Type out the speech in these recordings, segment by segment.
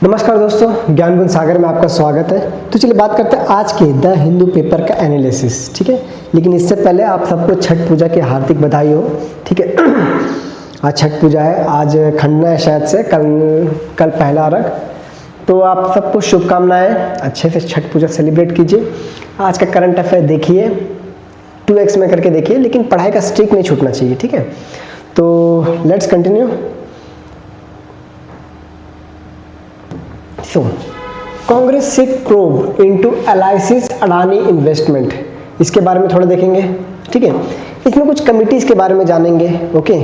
नमस्कार दोस्तों, ज्ञान गुण सागर में आपका स्वागत है। तो चलिए बात करते हैं आज के द हिंदू पेपर का एनालिसिस। ठीक है, लेकिन इससे पहले आप सबको छठ पूजा की हार्दिक बधाई हो। ठीक है, आज छठ पूजा है, आज खंडना है शायद से, कल पहला अर्घ। तो आप सबको शुभकामनाएं, अच्छे से छठ पूजा सेलिब्रेट कीजिए। आज का करंट अफेयर देखिए, 2x में करके देखिए, लेकिन पढ़ाई का स्ट्रिक नहीं छूटना चाहिए। ठीक है, तो let's continue. So, Congress seek probe into एलाइसिस Adani investment, इसके बारे में थोड़ा देखेंगे। ठीक है, इसमें कुछ कमिटीज़ के बारे में जानेंगे। ओके,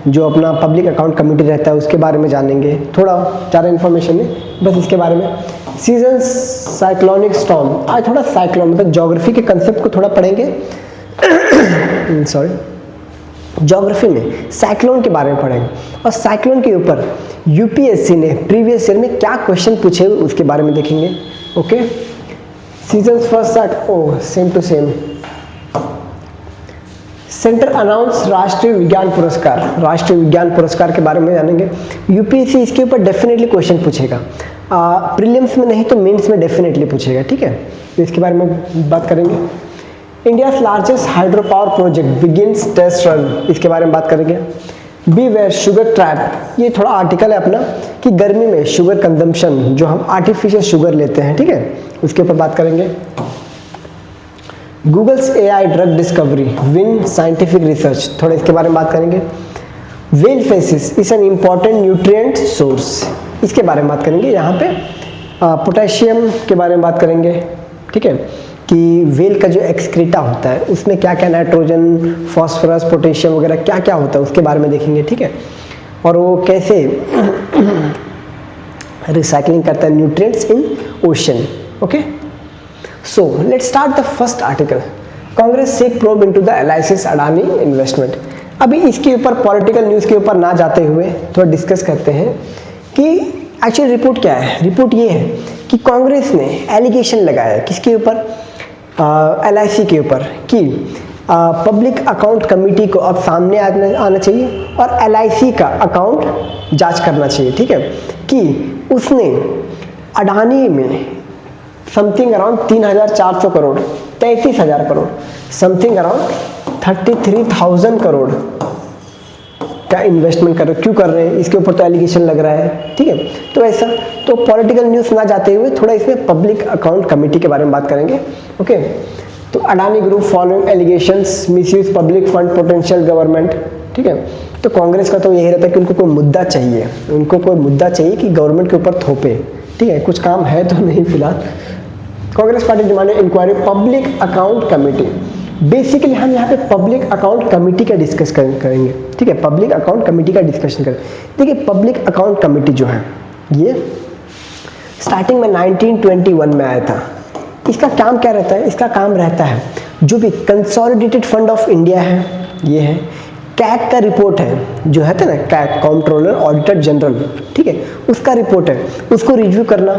जो अपना पब्लिक अकाउंट कमेटी रहता है उसके बारे में जानेंगे, थोड़ा ज़्यादा इन्फॉर्मेशन है बस इसके बारे में। सीजन साइक्लोनिक स्टॉर्म, आज थोड़ा साइक्लोन मतलब ज्योग्राफी के कंसेप्ट को थोड़ा पढ़ेंगे। सॉरी, ज्योग्राफी में साइक्लोन के बारे में पढ़ेंगे, और साइक्लोन के ऊपर यूपीएससी ने प्रीवियस ईयर में क्या क्वेश्चन पूछे हुए उसके बारे में देखेंगे। Okay, season first set, oh same to same. Centre announce राष्ट्रीय विज्ञान पुरस्कार, राष्ट्रीय विज्ञान पुरस्कार के बारे में जानेंगे। यूपीएससी इसके ऊपर डेफिनेटली क्वेश्चन पूछेगा, प्रीलिम्स में नहीं तो मेंस में डेफिनेटली पूछेगा। ठीक है, तो इसके बारे में बात करेंगे। India largest hydro power project begins test run, इसके बारे में बात करेंगे। बीवेयर शुगर ट्रैप, ये थोड़ा आर्टिकल है अपना कि गर्मी में शुगर कंजम्पशन, जो हम आर्टिफिशियल शुगर लेते हैं, ठीक है, उसके ऊपर बात करेंगे। Google's AI drug discovery win scientific research, थोड़ा इसके बारे में बात करेंगे। Whale faeces is an important nutrient source, इसके बारे में बात करेंगे। यहाँ पे पोटेशियम के बारे में बात करेंगे। ठीक है, कि व्हेल का जो एक्सक्रीटा होता है उसमें क्या क्या नाइट्रोजन, फास्फोरस, पोटेशियम वगैरह क्या क्या होता है उसके बारे में देखेंगे। ठीक है, और वो कैसे रिसाइकलिंग करता है nutrients in ocean. Okay, so let's start the first article. Congress seek probe into the एलाइसिस Adani investment. अभी इसके ऊपर पॉलिटिकल न्यूज़ के ऊपर ना जाते हुए थोड़ा डिस्कस करते हैं कि एक्चुअली रिपोर्ट क्या है। रिपोर्ट ये है कि कांग्रेस ने एलिगेशन लगाया है किसके ऊपर, एलआईसी के ऊपर, कि पब्लिक अकाउंट कमेटी को अब सामने आना चाहिए और एलआईसी का अकाउंट जांच करना चाहिए। ठीक है, कि उसने अडानी में something around 3,400 crore, 33,000 crore, something around 33,000 crore का इन्वेस्टमेंट कर रहे, क्यों कर रहे हैं इसके ऊपर तो एलिगेशन लग रहा है। ठीक है, तो ऐसा तो पॉलिटिकल न्यूज़ ना जाते हुए थोड़ा इसमें पब्लिक अकाउंट कमेटी के बारे में बात करेंगे। ओके, तो Adani group following allegations misuse public fund potential government. ठीक है, तो कांग्रेस का तो यही रहता है कि उनको कोई मुद्दा चाहिए, उनको कोई मुद्दा चाहिए कि गवर्नमेंट के ऊपर थोपे। ठीक है, कुछ काम है तो नहीं फिलहाल। Congress party demand inquiry public account committee. Basically हम यहाँ पे पब्लिक अकाउंट कमेटी का डिस्कस करेंगे। ठीक है, पब्लिक अकाउंट कमेटी का डिस्कशन करें। देखिए, पब्लिक अकाउंट कमेटी जो है ये स्टार्टिंग में 1921 में आया था। इसका काम क्या रहता है, इसका काम रहता है जो भी कंसोलिडेटेड फंड ऑफ इंडिया है, ये है कैग का रिपोर्ट है, जो है ना कैग, कंट्रोलर ऑडिटर जनरल, ठीक है, उसका रिपोर्ट है, उसको रिव्यू करना,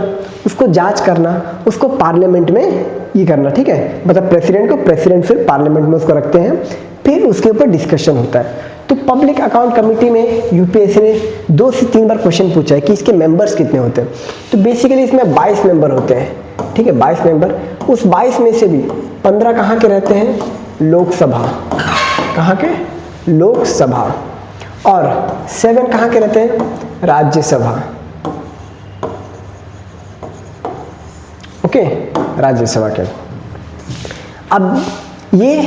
उसको जांच करना, उसको पार्लियामेंट में ये करना। ठीक है, मतलब प्रेसिडेंट को, प्रेसिडेंट फिर पार्लियामेंट में उसको रखते हैं, फिर उसके ऊपर डिस्कशन होता है। तो पब्लिक अकाउंट कमेटी में यूपीएससी ने 2 से 3 बार क्वेश्चन पूछा है कि इसके मेंबर्स कितने होते हैं। तो बेसिकली इसमें 22 मेंबर होते हैं। ठीक है, 22 मेंबर, उस 22 में से भी 15 कहाँ के रहते हैं, लोकसभा, कहाँ के, लोकसभा, और 7 कहाँ के रहते हैं, राज्यसभा। ओके, राज्यसभा के। अब ये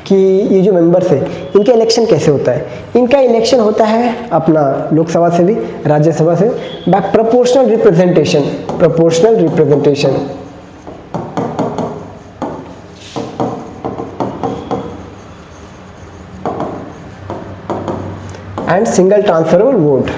कि ये जो मेंबर्स है इनका इलेक्शन कैसे होता है, इनका इलेक्शन होता है अपना लोकसभा से भी, राज्यसभा से, by proportional representation, proportional representation. And single transferable vote.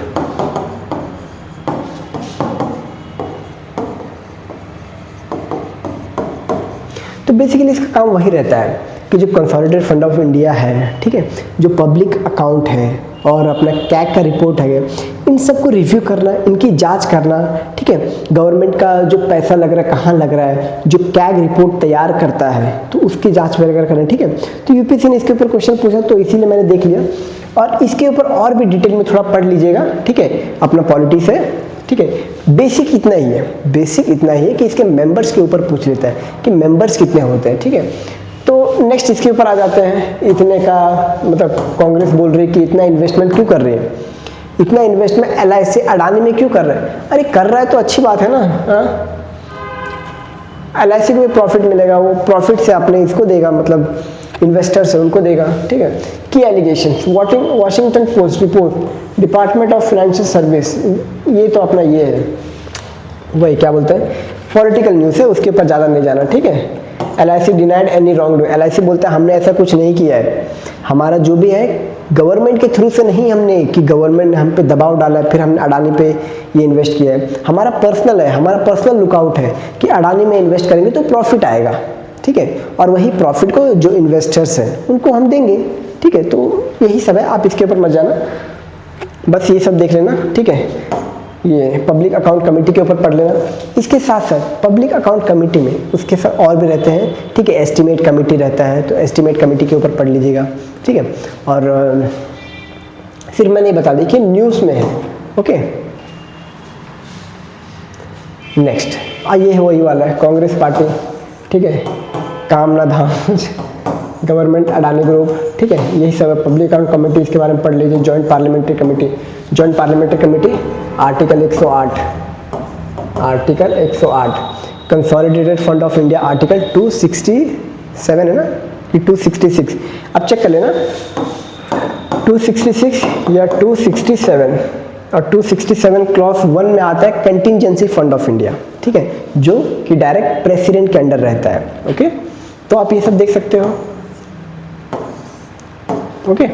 तो बेसिकली इसका काम वही रहता है कि जो कंसोलिडेटेड फंड ऑफ इंडिया है, ठीक है, जो पब्लिक अकाउंट है और अपना कैग का रिपोर्ट है, इन सबको रिव्यू करना, इनकी जांच करना। ठीक है, गवर्नमेंट का जो पैसा लग रहा है कहाँ लग रहा है, जो कैग रिपोर्ट तैयार करता है तो उसकी जांच वगैरह करना। ठीक है, तो यूपीएससी ने इसके ऊपर क्वेश्चन पूछा तो इसीलिए मैंने देख लिया, और इसके ऊपर और भी डिटेल में थोड़ा पढ़ लीजिएगा। ठीक है, अपना पॉलिटी से ठीक है, बेसिक इतना ही है, बेसिक इतना ही है कि इसके मेंबर्स के ऊपर पूछ लेता है कि मेंबर्स कितने होते हैं। ठीक है, तो नेक्स्ट इसके ऊपर आ जाते हैं, इतने का मतलब कांग्रेस बोल रही है कि इतना इन्वेस्टमेंट क्यों कर रही है, इतना इन्वेस्टमेंट LIC अडानी में क्यों कर रहा है। अरे कर रहा है तो अच्छी बात है ना, LIC को भी प्रॉफिट मिलेगा, वो प्रॉफिट से अपने इसको देगा, मतलब इन्वेस्टर्स है उनको देगा। ठीक है, key allegation, Washington post report, department of financial service, ये तो अपना ये है, वही क्या बोलते हैं पॉलिटिकल न्यूज़ है, उसके ऊपर ज़्यादा नहीं जाना। ठीक है, LIC denied any wrong doing, LIC बोलता है हमने ऐसा कुछ नहीं किया है, हमारा जो भी है गवर्नमेंट के थ्रू से नहीं, हमने कि गवर्नमेंट ने हम पे दबाव डाला है फिर हमने अडानी पे ये इन्वेस्ट किया है, हमारा पर्सनल है, हमारा पर्सनल लुकआउट है कि अडानी में इन्वेस्ट करेंगे तो प्रॉफिट आएगा। ठीक है, और वही प्रॉफिट को जो इन्वेस्टर्स हैं उनको हम देंगे। ठीक है, तो यही सब है, आप इसके ऊपर मत जाना, बस ये सब देख लेना। ठीक है, ये पब्लिक अकाउंट कमेटी के ऊपर पढ़ लेना। इसके साथ साथ पब्लिक अकाउंट कमेटी में उसके साथ और भी रहते हैं। ठीक है, एस्टीमेट कमेटी रहता है, तो एस्टीमेट कमेटी के ऊपर पढ़ लीजिएगा। ठीक है, और फिर मैंने बता दी कि न्यूज़ में है। ओके, नेक्स्ट ये है वही वाला है, कांग्रेस पार्टी। ठीक है, काम ना धाम, गवर्नमेंट अडानी ग्रुप। ठीक है, यही सब है, पब्लिक अकाउंट कमेटी इसके बारे में पढ़ लीजिए। Joint parliamentary committee, joint parliamentary committee article 108, article 108, consolidated fund of India article 267 है ना कि 266, अब चेक कर लेना 266 या 267, और 267 क्लॉज 1 में आता है कंटिजेंसी फंड ऑफ इंडिया। ठीक है, जो कि डायरेक्ट प्रेसिडेंट के अंडर रहता है। ओके, तो आप ये सब देख सकते हो। ओके,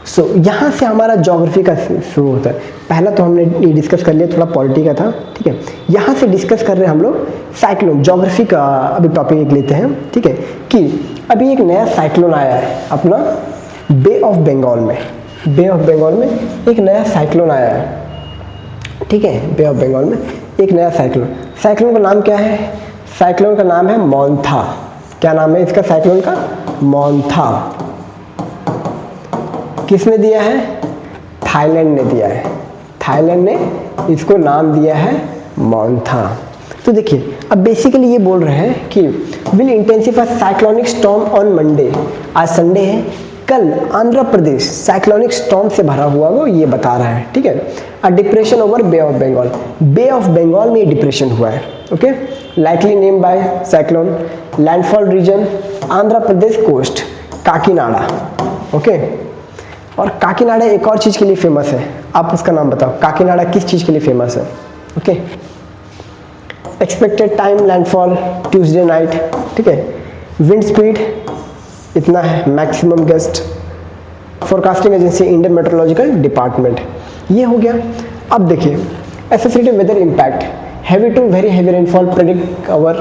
सो यहाँ से हमारा ज्योग्राफी का शुरू होता है। पहला तो हमने ये डिस्कस कर लिया, थोड़ा पॉलिटी का था। ठीक है, यहाँ से डिस्कस कर रहे हैं हम लोग साइक्लोन, ज्योग्राफी का अभी टॉपिक एक लेते हैं। ठीक है, कि अभी एक नया साइक्लोन आया है अपना बे ऑफ बंगाल में, बे ऑफ बंगाल में एक नया साइक्लोन आया है। ठीक है, बे ऑफ बंगाल में एक नया साइक्लोन, साइक्लोन का नाम क्या है, साइक्लोन का नाम है मोंथा। क्या नाम है इसका साइक्लोन का, मोंथा। किसने दिया है, थाईलैंड ने दिया है, थाईलैंड ने इसको नाम दिया है मोंथा। तो देखिए अब बेसिकली ये बोल रहे हैं कि will intensify cyclonic storm on Monday, आज संडे है, कल आंध्र प्रदेश साइक्लोनिक स्टॉर्म से भरा हुआ वो ये बता रहा है। ठीक है, a depression over Bay of Bengal, Bay of Bengal में ये डिप्रेशन हुआ है। Okay, likely name by cyclone, landfall region Andhra Pradesh coast, Kakinada. Okay, और काकीनाडा एक और चीज़ के लिए फेमस है, आप उसका नाम बताओ, काकीनाडा किस चीज़ के लिए फेमस है। Okay, expected time landfall Tuesday night. ठीक है, विंड स्पीड इतना है, maximum gust, forecasting agency Indian meteorological department. ये हो गया। अब देखिए associated weather impact, heavy to very heavy rainfall predict over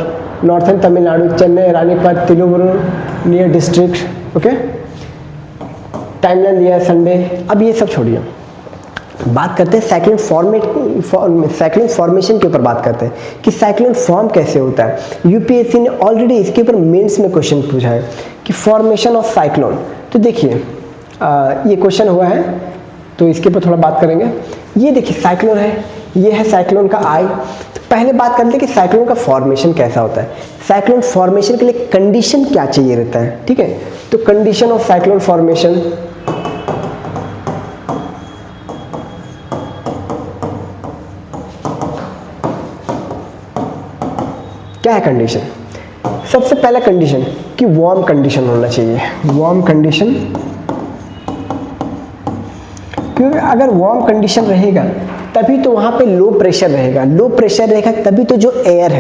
northern Tamil Nadu, Chennai, Ranipet, Thiruvarur near district. Okay, timeline दिया है संडे। अब ये सब छोड़िए, बात करते हैं साइक्लोन साइक्लोन फॉर्मेशन के ऊपर बात करते हैं कि साइक्लोन फॉर्म कैसे होता है। यूपीएससी ने ऑलरेडी इसके ऊपर मेंस में क्वेश्चन पूछा है कि फॉर्मेशन ऑफ साइक्लोन। तो देखिए ये क्वेश्चन हुआ है, तो इसके ऊपर थोड़ा बात करेंगे। ये देखिए साइक्लोन है, ये है साइक्लोन का आई। तो पहले बात करते हैं कि साइक्लोन का फॉर्मेशन कैसा होता है। साइक्लोन फॉर्मेशन के लिए कंडीशन क्या चाहिए रहता है। ठीक है, तो कंडीशन ऑफ साइक्लोन फॉर्मेशन, क्या है कंडीशन, सबसे पहला कंडीशन कि वार्म कंडीशन होना चाहिए, वार्म कंडीशन। क्योंकि अगर वार्म कंडीशन रहेगा तभी तो वहाँ पे लो प्रेशर रहेगा, लो प्रेशर रहेगा तभी तो जो एयर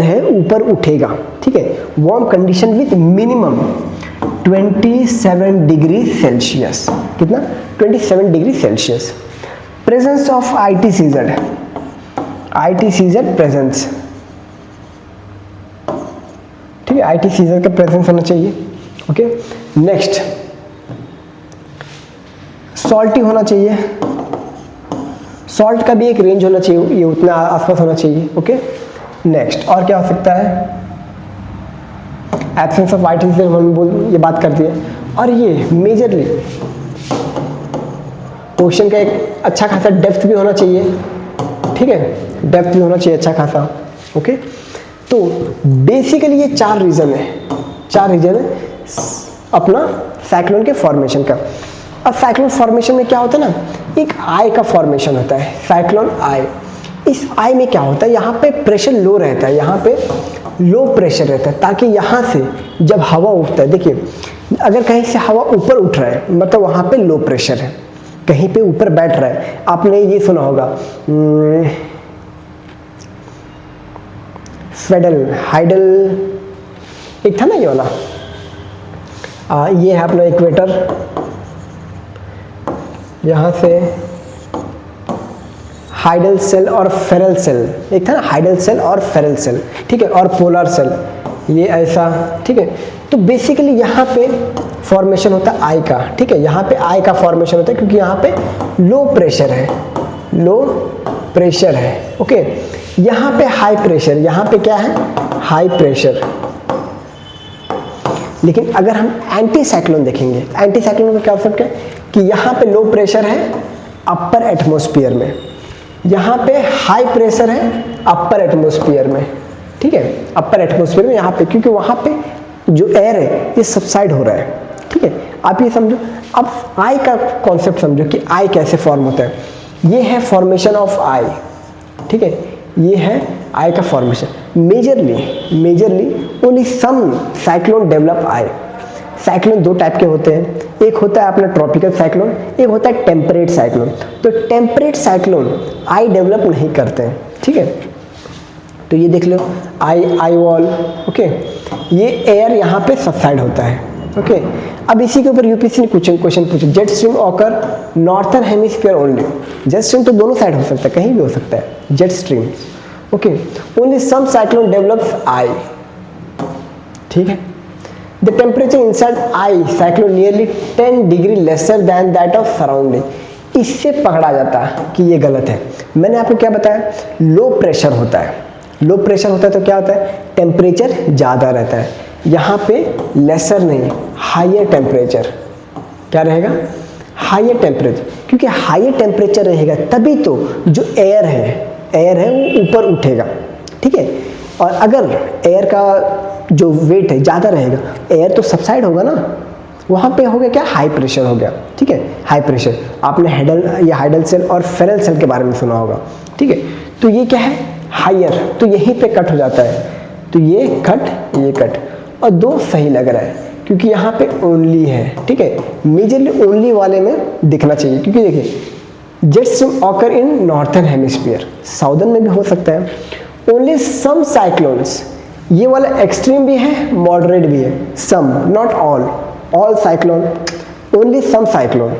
है ऊपर उठेगा। ठीक है, warm condition with minimum 27 degree Celsius, कितना 27 degree Celsius. Presence of ITCZ presence, ठीक है, ITCZ का प्रेजेंस होना चाहिए। ओके, नेक्स्ट सॉल्टी होना चाहिए, सॉल्ट का भी एक रेंज होना चाहिए, ये उतना आसपास होना चाहिए। ओके, नेक्स्ट और क्या हो सकता है, एब्सेंस ऑफ ITCZ हम ये बात करती है। और ये मेजरली ओशन का एक अच्छा खासा डेप्थ भी होना चाहिए, ठीक है, डेप्थ भी होना चाहिए अच्छा खासा। ओके, तो बेसिकली ये चार रीजन है अपना साइक्लोन के फॉर्मेशन का। अब साइक्लोन फॉर्मेशन में क्या होता है ना, एक आई का फॉर्मेशन होता है, साइक्लोन आई। इस आई में क्या होता है, यहाँ पे प्रेशर लो रहता है, यहाँ पे लो प्रेशर रहता है, ताकि यहाँ से जब हवा उठता है, देखिए अगर कहीं से हवा ऊपर उठ रहा है मतलब वहाँ पे लो प्रेशर है, कहीं पे ऊपर बैठ रहा है। आपने ये सुना होगा फेडल हाइडल, एक था ना ये वाला, ये है अपना इक्वेटर, यहाँ से हाइडल सेल और फेरल सेल, एक था ना हाइडल सेल और फेरल सेल, ठीक है, और पोलर सेल, ये ऐसा, ठीक है। तो बेसिकली यहाँ पे फॉर्मेशन होता है आई का, ठीक है, यहाँ पे आई का फॉर्मेशन होता है क्योंकि यहाँ पे लो प्रेशर है, लो प्रेशर है। ओके, यहाँ पे हाई प्रेशर, यहाँ पे क्या है, हाई प्रेशर। लेकिन अगर हम एंटी साइक्लोन देखेंगे, एंटी साइक्लोन का क्या फर्क है कि यहाँ पे लो प्रेशर है अपर एटमॉस्फेयर में, यहाँ पे हाई प्रेशर है अपर एटमॉस्फेयर में, ठीक है, अपर एटमॉस्फेयर में यहाँ पे, क्योंकि वहाँ पे जो एयर है ये सबसाइड हो रहा है, ठीक है। आप ये समझो, अब आई का कॉन्सेप्ट समझो कि आई कैसे फॉर्म होता है। ये है फॉर्मेशन ऑफ आई, ठीक है, ये है आई का formation. Majorly only some cyclone develop eye. Cyclone दो टाइप के होते हैं, एक होता है अपना ट्रॉपिकल साइक्लोन, एक होता है टेम्परेट साइक्लोन। तो टेम्परेट साइक्लोन आई डेवलप नहीं करते हैं, ठीक है। तो ये देख लो आई वॉल, ओके, ये एयर यहाँ पे सबसाइड होता है, ओके। अब इसी के ऊपर यूपीएससी ने क्वेश्चन पूछा, jet stream occur northern hemisphere only. Jet stream तो दोनों साइड हो सकता है, कहीं भी हो सकता है jet stream, okay. Only some cyclone develops eye, ठीक है। The temperature inside eye cyclone nearly 10 degree lesser than that of surrounding. इससे पकड़ा जाता है कि ये गलत है। मैंने आपको क्या बताया, लो प्रेशर होता है, लो प्रेशर होता है तो क्या होता है, टेम्परेचर ज़्यादा रहता है। यहाँ पे लेसर नहीं, हायर टेम्परेचर, क्या रहेगा, हायर टेम्परेचर, क्योंकि हायर टेम्परेचर रहेगा तभी तो जो एयर है वो ऊपर उठेगा, ठीक है। और अगर एयर का जो वेट है ज़्यादा रहेगा, एयर तो सबसाइड होगा ना, वहाँ पे हो गया क्या, हाई प्रेशर हो गया, ठीक है, हाई प्रेशर। आपने हाइडल सेल और फेरल सेल के बारे में सुना होगा, ठीक है। तो ये क्या है, हायर, तो यहीं पे कट हो जाता है, तो ये कट, और दो सही लग रहा है क्योंकि यहाँ पे ओनली है, ठीक है। मेजरली ओनली वाले में दिखना चाहिए, क्योंकि देखिए jet stream occur in northern hemisphere, southern में भी हो सकता है। ओनली सम साइक्लोन्स, ये वाला एक्सट्रीम भी है, मॉडरेट भी है, some, not all cyclone, only some cyclone.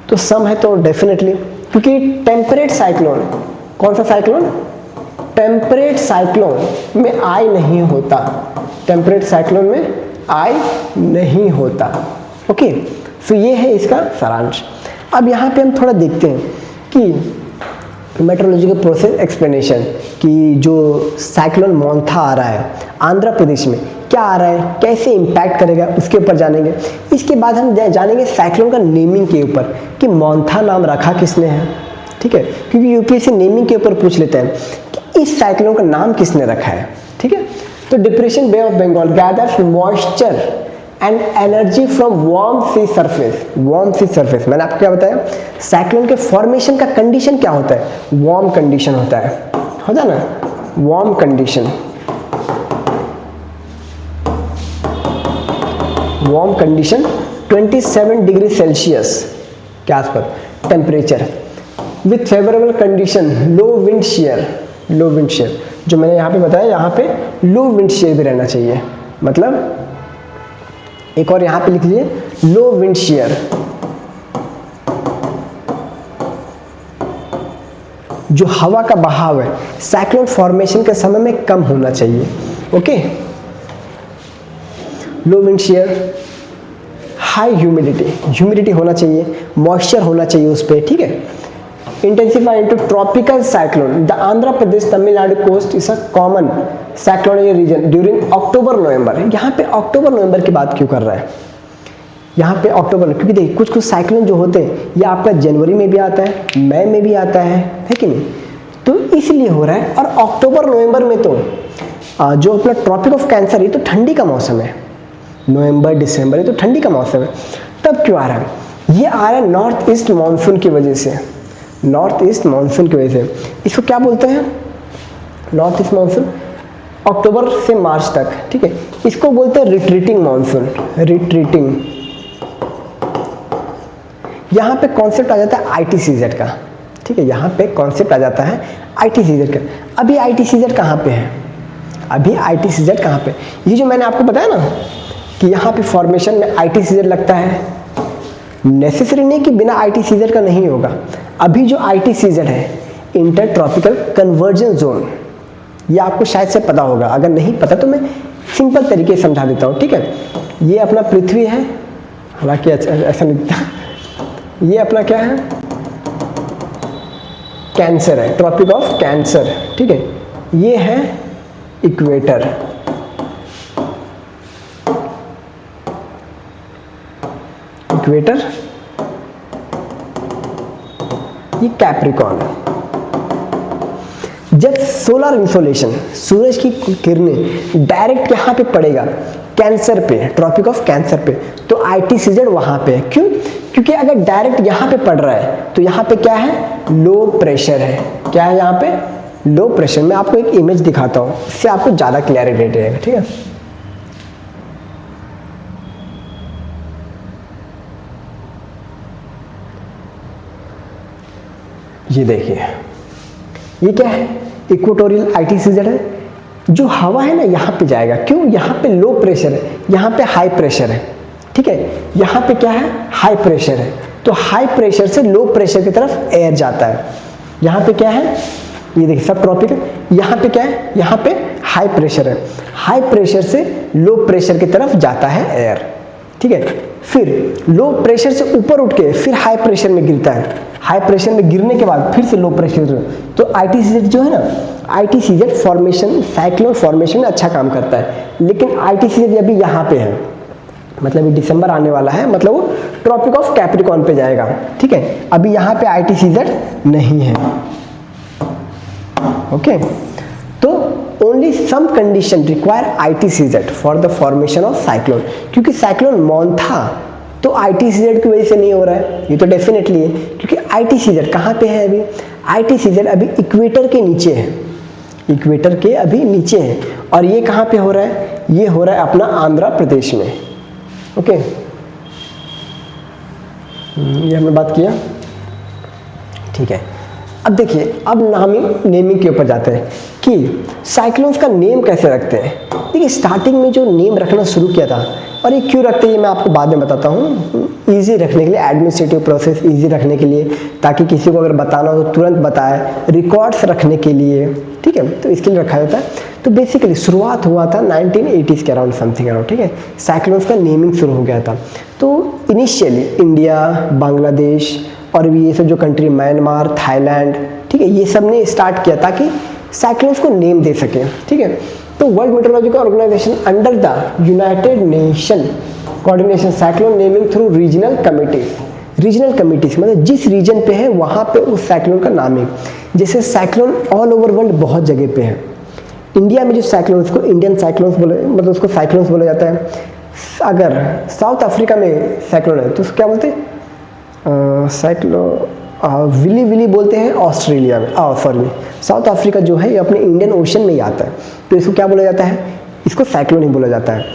तो सम है तो डेफिनेटली, क्योंकि टेम्परेट साइक्लोन, कौन सा साइक्लोन, टेम्परेट साइक्लोन में आई नहीं होता, टेम्परेट साइक्लोन में आई नहीं होता, ओके। सो ये है इसका सारांश। अब यहाँ पे हम थोड़ा देखते हैं कि मेट्रोलॉजी का प्रोसेस एक्सप्लेनेशन, कि जो साइक्लोन मोंथा आ रहा है आंध्र प्रदेश में, क्या आ रहा है, कैसे इम्पैक्ट करेगा, उसके ऊपर जानेंगे। इसके बाद हम जानेंगे साइक्लोन का नेमिंग के ऊपर, कि मोंथा नाम रखा किसने है, ठीक है, क्योंकि यूपीएससी नेमिंग के ऊपर पूछ लेते हैं कि इस साइक्लोन का नाम किसने रखा है, ठीक है। तो depression Bay of Bengal gathers moisture and energy from warm sea surface. मैंने आपको क्या बताया, साइक्लोन के फॉर्मेशन का कंडीशन क्या होता है, वार्म कंडीशन होता है, होता ना, वार्म कंडीशन, 27 डिग्री सेल्सियस के आसपास temperature, with favourable condition, low wind share, जो मैंने यहाँ पे बताया, यहाँ पे लो विंड शेयर भी रहना चाहिए, मतलब एक और यहाँ पे लिख लीजिए, लो विंड शेयर, जो हवा का बहाव है साइक्लोन फॉर्मेशन के समय में कम होना चाहिए, okay. Low wind shear, high humidity होना चाहिए, मॉइस्चर होना चाहिए उस पर, ठीक है। Intensify into tropical cyclone, the Andhra Pradesh Tamil Nadu coast is a common cyclonic region during October November. यहाँ पे अक्टूबर नवंबर की बात क्यों कर रहा है, यहाँ पे अक्टूबर में, क्योंकि देखिए कुछ कुछ साइक्लोन जो होते हैं ये आपका जनवरी में भी आता है, मई में भी आता है कि नहीं, तो इसलिए हो रहा है। और अक्टूबर नवंबर में तो जो अपना ट्रॉपिक ऑफ कैंसर, ये तो ठंडी का मौसम है, नवंबर दिसंबर ये तो ठंडी का मौसम है, तब क्यों आ रहा है? ये आ रहा है नॉर्थ ईस्ट मानसून की वजह से, नॉर्थ ईस्ट मानसून की वजह से। इसको क्या बोलते हैं? नॉर्थ ईस्ट मानसून, अक्टूबर से मार्च तक, ठीक है। इसको बोलते हैं रिट्रीटिंग मानसून, रिट्रीटिंग। यहाँ पे कॉन्सेप्ट आ जाता है ITCZ का, ठीक है, यहाँ पे कॉन्सेप्ट आ जाता है ITCZ का। अभी ITCZ कहाँ पे है? अभी ITCZ कहाँ पे? ये जो मैंने आपको बताया ना कि यहाँ पे फॉर्मेशन में ITCZ लगता है, नेसेसरी नहीं कि बिना ITCZ का नहीं होगा। अभी जो ITCZ है, इंटर ट्रॉपिकल कन्वर्जेंस जोन, ये आपको शायद से पता होगा, अगर नहीं पता तो मैं सिंपल तरीके से समझा देता हूँ, ठीक है। ये अपना पृथ्वी है, हालांकि ऐसा नहीं दिखता, ये अपना क्या है? कैंसर है, ट्रॉपिक ऑफ कैंसर, ठीक है। ये है इक्वेटर, इक्वेटर, ये कैप्रिकॉर्न। जब सोलर इंसोलेशन, सूरज की किरणें डायरेक्ट यहाँ पे पड़ेगा, कैंसर पे, ट्रॉपिक ऑफ कैंसर पे, तो ITCZ वहाँ पे है। क्यों? क्योंकि अगर डायरेक्ट यहाँ पे पड़ रहा है तो यहाँ पे क्या है? लो प्रेशर है। क्या है यहाँ पे? Low pressure. मैं आपको एक इमेज दिखाता हूँ, इससे आपको ज़्यादा क्लैरिटी रहेगा, ठीक है। ये देखिए, ये क्या है? इक्वेटोरियल ITCZ है। जो हवा है ना यहाँ पे जाएगा, क्यों? यहाँ पे लो प्रेशर है, यहाँ पे हाई प्रेशर है, ठीक है। यहाँ पे क्या है? हाई प्रेशर है, तो हाई प्रेशर से लो प्रेशर की तरफ एयर जाता है। यहाँ पे क्या है? ये देखिए सब ट्रॉपिक है। यहाँ पे क्या है? यहाँ पे हाई प्रेशर है, हाई प्रेशर से लो प्रेशर की तरफ जाता है एयर, ठीक है। फिर लो प्रेशर से ऊपर उठ के फिर हाई प्रेशर में गिरता है, हाई प्रेशर में गिरने के बाद फिर से लो प्रेशर। तो ITCZ जो है ना, ITCZ फॉर्मेशन, साइक्लोन फॉर्मेशन में अच्छा काम करता है। लेकिन ITCZ अभी यहाँ पे है, मतलब दिसंबर आने वाला है, मतलब वो ट्रॉपिक ऑफ कैप्रिकॉर्न पे जाएगा, ठीक है। अभी यहाँ पे ITCZ नहीं है, ओके। तो only some condition require ITCZ for the formation of cyclone. क्योंकि साइक्लोन मॉन था तो ITCZ की वजह से नहीं हो रहा है, ये तो डेफिनेटली है। क्योंकि ITCZ कहाँ पे है? अभी ITCZ अभी इक्वेटर के नीचे है, इक्वेटर के अभी नीचे है। और ये कहाँ पे हो रहा है? ये हो रहा है अपना आंध्र प्रदेश में, ओके। ये हमने बात किया, ठीक है। अब देखिए, अब नेमिंग के ऊपर जाते हैं कि साइक्लोन्स का नेम कैसे रखते हैं। देखिए स्टार्टिंग में जो नेम रखना शुरू किया था, और ये क्यों रखते हैं ये मैं आपको बाद में बताता हूँ, इजी रखने के लिए, एडमिनिस्ट्रेटिव प्रोसेस इजी रखने के लिए, ताकि किसी को अगर बताना हो तो तुरंत बताए, रिकॉर्ड्स रखने के लिए, ठीक है, तो इसके लिए रखा जाता है। तो बेसिकली शुरुआत हुआ था 1980s के अराउंड, समथिंग अराउंड, ठीक है, साइक्लोन्स का नेमिंग शुरू हो गया था। तो इनिशियली इंडिया, बांग्लादेश और भी ये सब जो कंट्री, म्यांमार, थाईलैंड, ठीक है, ये सब ने स्टार्ट किया ताकि साइक्लोन्स को नेम दे सके, ठीक है। तो World Meteorological Organisation under the United Nation coordination cyclone naming through regional committees, regional committees मतलब जिस रीजन पे है वहाँ पे उस साइक्लोन का नामिंग। जैसे साइक्लोन ऑल ओवर वर्ल्ड बहुत जगह पे है। इंडिया में जो साइक्लोन, उसको इंडियन साइक्लोन्स बोले, मतलब उसको साइक्लोन्स बोला जाता है। अगर साउथ अफ्रीका में साइक्लोन है तो उसको क्या बोलते हैं? विली विली बोलते हैं ऑस्ट्रेलिया में, सॉरी साउथ अफ्रीका जो है ये अपने इंडियन ओशन में ही आता है, तो इसको क्या बोला जाता है? इसको साइक्लोन ही बोला जाता है।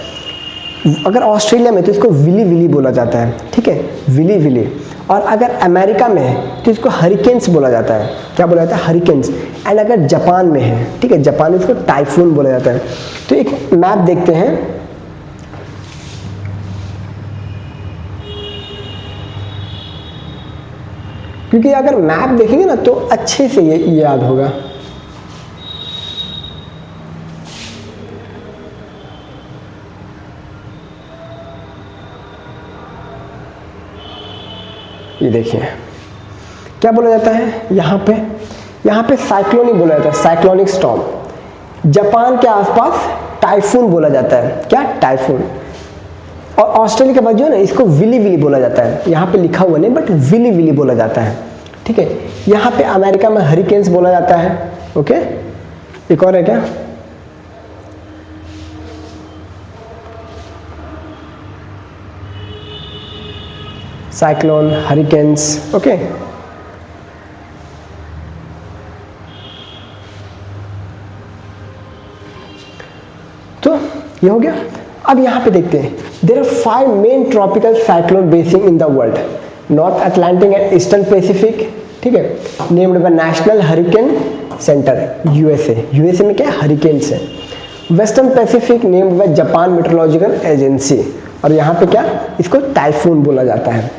अगर ऑस्ट्रेलिया में तो इसको विली विली बोला जाता है, ठीक है, विली विली। और अगर अमेरिका में है तो इसको हरिकेन्स बोला जाता है। क्या बोला जाता है? हरिकेन्स। एंड अगर जापान में है, ठीक है, जापान में इसको टाइफून बोला जाता है। तो एक मैप देखते हैं, क्योंकि अगर मैप देखेंगे ना तो अच्छे से ये याद होगा। ये देखिए क्या बोला जाता है यहाँ पे साइक्लोन ही बोला जाता है, साइक्लोनिक स्टॉर्म। जापान के आसपास टाइफून बोला जाता है। क्या? टाइफून। और ऑस्ट्रेलिया के बाद जो है ना इसको विली विली बोला जाता है, यहाँ पे लिखा हुआ नहीं बट विली विली बोला जाता है, ठीक है। यहाँ पे अमेरिका में हरिकेन्स बोला जाता है, ओके। एक और है क्या, साइक्लोन, हरिकेन्स, ओके। तो ये हो गया। अब यहाँ पे देखते हैं, there are 5 main tropical cyclone basing in the world, North Atlantic and Eastern Pacific, ठीक है, named by National Hurricane Centre USA, USA में क्या है, हरिकेन्स है। Western Pacific named by Japan Meteorological Agency, और यहाँ पे क्या, इसको टाइफून बोला जाता है।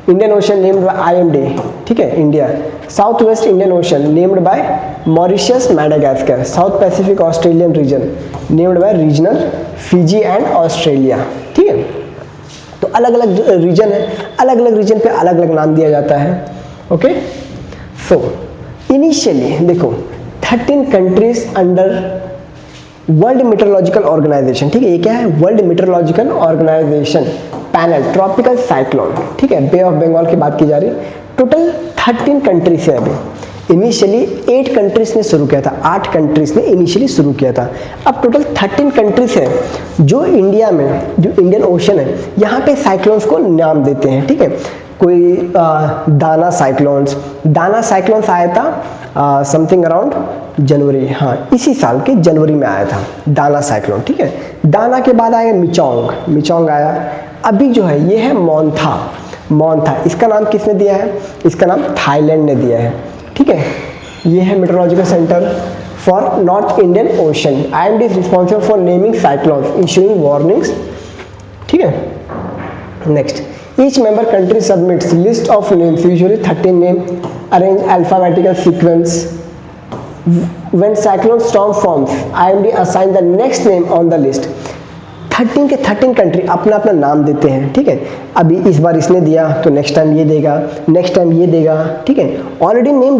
Indian Ocean named by IMD, ठीक है, India. South West Indian Ocean named by Mauritius Madagascar. South Pacific Australian region named by regional Fiji and Australia, ठीक है। तो अलग अलग रीजन है, अलग अलग रीजन पे अलग अलग नाम दिया जाता है, ओके। सो इनिशियली देखो 13 countries under World Meteorological Organisation, ठीक है, ये क्या है, World Meteorological Organisation panel tropical cyclone, ठीक है, बे ऑफ बंगाल की बात की जा रही है। टोटल 13 कंट्री से अभी इनिशियली 8 कंट्रीज ने शुरू किया था, 8 कंट्रीज ने इनिशियली शुरू किया था। अब टोटल 13 कंट्रीज है जो इंडिया में, जो इंडियन ओशन है, यहाँ पे साइक्लोन्स को नाम देते हैं, ठीक है। कोई दाना साइक्लोन्स आया था समथिंग अराउंड जनवरी, हाँ इसी साल के जनवरी में आया था दाना साइक्लोन, ठीक है। दाना के बाद आया मिचोंग आया। अभी जो है ये है मोन्था, इसका नाम किसने दिया है, इसका नाम थाईलैंड ने दिया है, ठीक है। ये है meteorological centre for North Indian Ocean, IMD is responsible for naming cyclones, issuing warnings, ठीक है। Next, each member country submits list of names, usually 13 names, arranged alphabetical sequence. When cyclone storm forms, IMD assign the next name on the list. 13 के 13 country अपना अपना नाम देते हैं, ठीक है। अभी इस बार इसने दिया तो नेक्स्ट टाइम ये देगा, नेक्स्ट टाइम ये देगा, ठीक है। ऑलरेडी नेम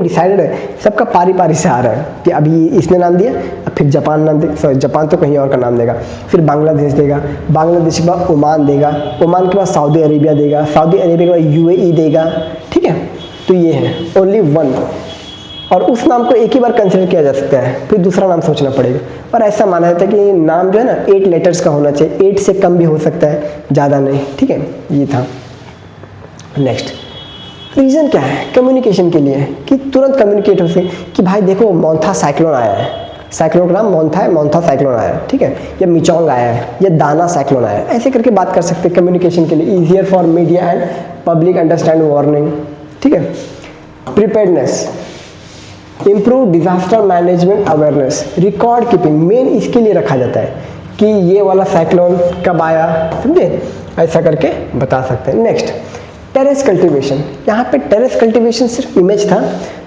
डिसाइडेड है, सबका पारी पारी से आ रहा है कि अभी इसने नाम दिया, फिर जापान नाम दे, सॉरी जापान तो कहीं और का नाम देगा, फिर बांग्लादेश देगा, बांग्लादेश के बाद ओमान देगा, ओमान के बाद सऊदी अरेबिया देगा, सऊदी अरेबिया के बाद UAE देगा, ठीक है। तो ये है ओनली 1, और उस नाम को एक ही बार कंसिडर किया जा सकता है, फिर दूसरा नाम सोचना पड़ेगा। और ऐसा माना जाता है कि नाम जो है ना 8 लेटर्स का होना चाहिए, 8 से कम भी हो सकता है, ज़्यादा नहीं, ठीक है। ये था। नेक्स्ट, रीज़न क्या है, कम्युनिकेशन के लिए, कि तुरंत कम्युनिकेट हो सके कि भाई देखो मोन्था साइक्लोन आया है, साइक्लोन का नाम मोन्था है, मोन्था साइक्लोन आया है, ठीक है, या मिचोंग आया है, या दाना साइक्लोन आया है, ऐसे करके बात कर सकते हैं कम्युनिकेशन के लिए। Easier for media and public understand warning, ठीक है। Preparedness, improve disaster management awareness, record keeping main इसके लिए रखा जाता है कि ये वाला साइक्लोन कब आया, समझे, ऐसा करके बता सकते हैं। Next, terrace cultivation. यहाँ पे टेरेस कल्टीवेशन सिर्फ इमेज था,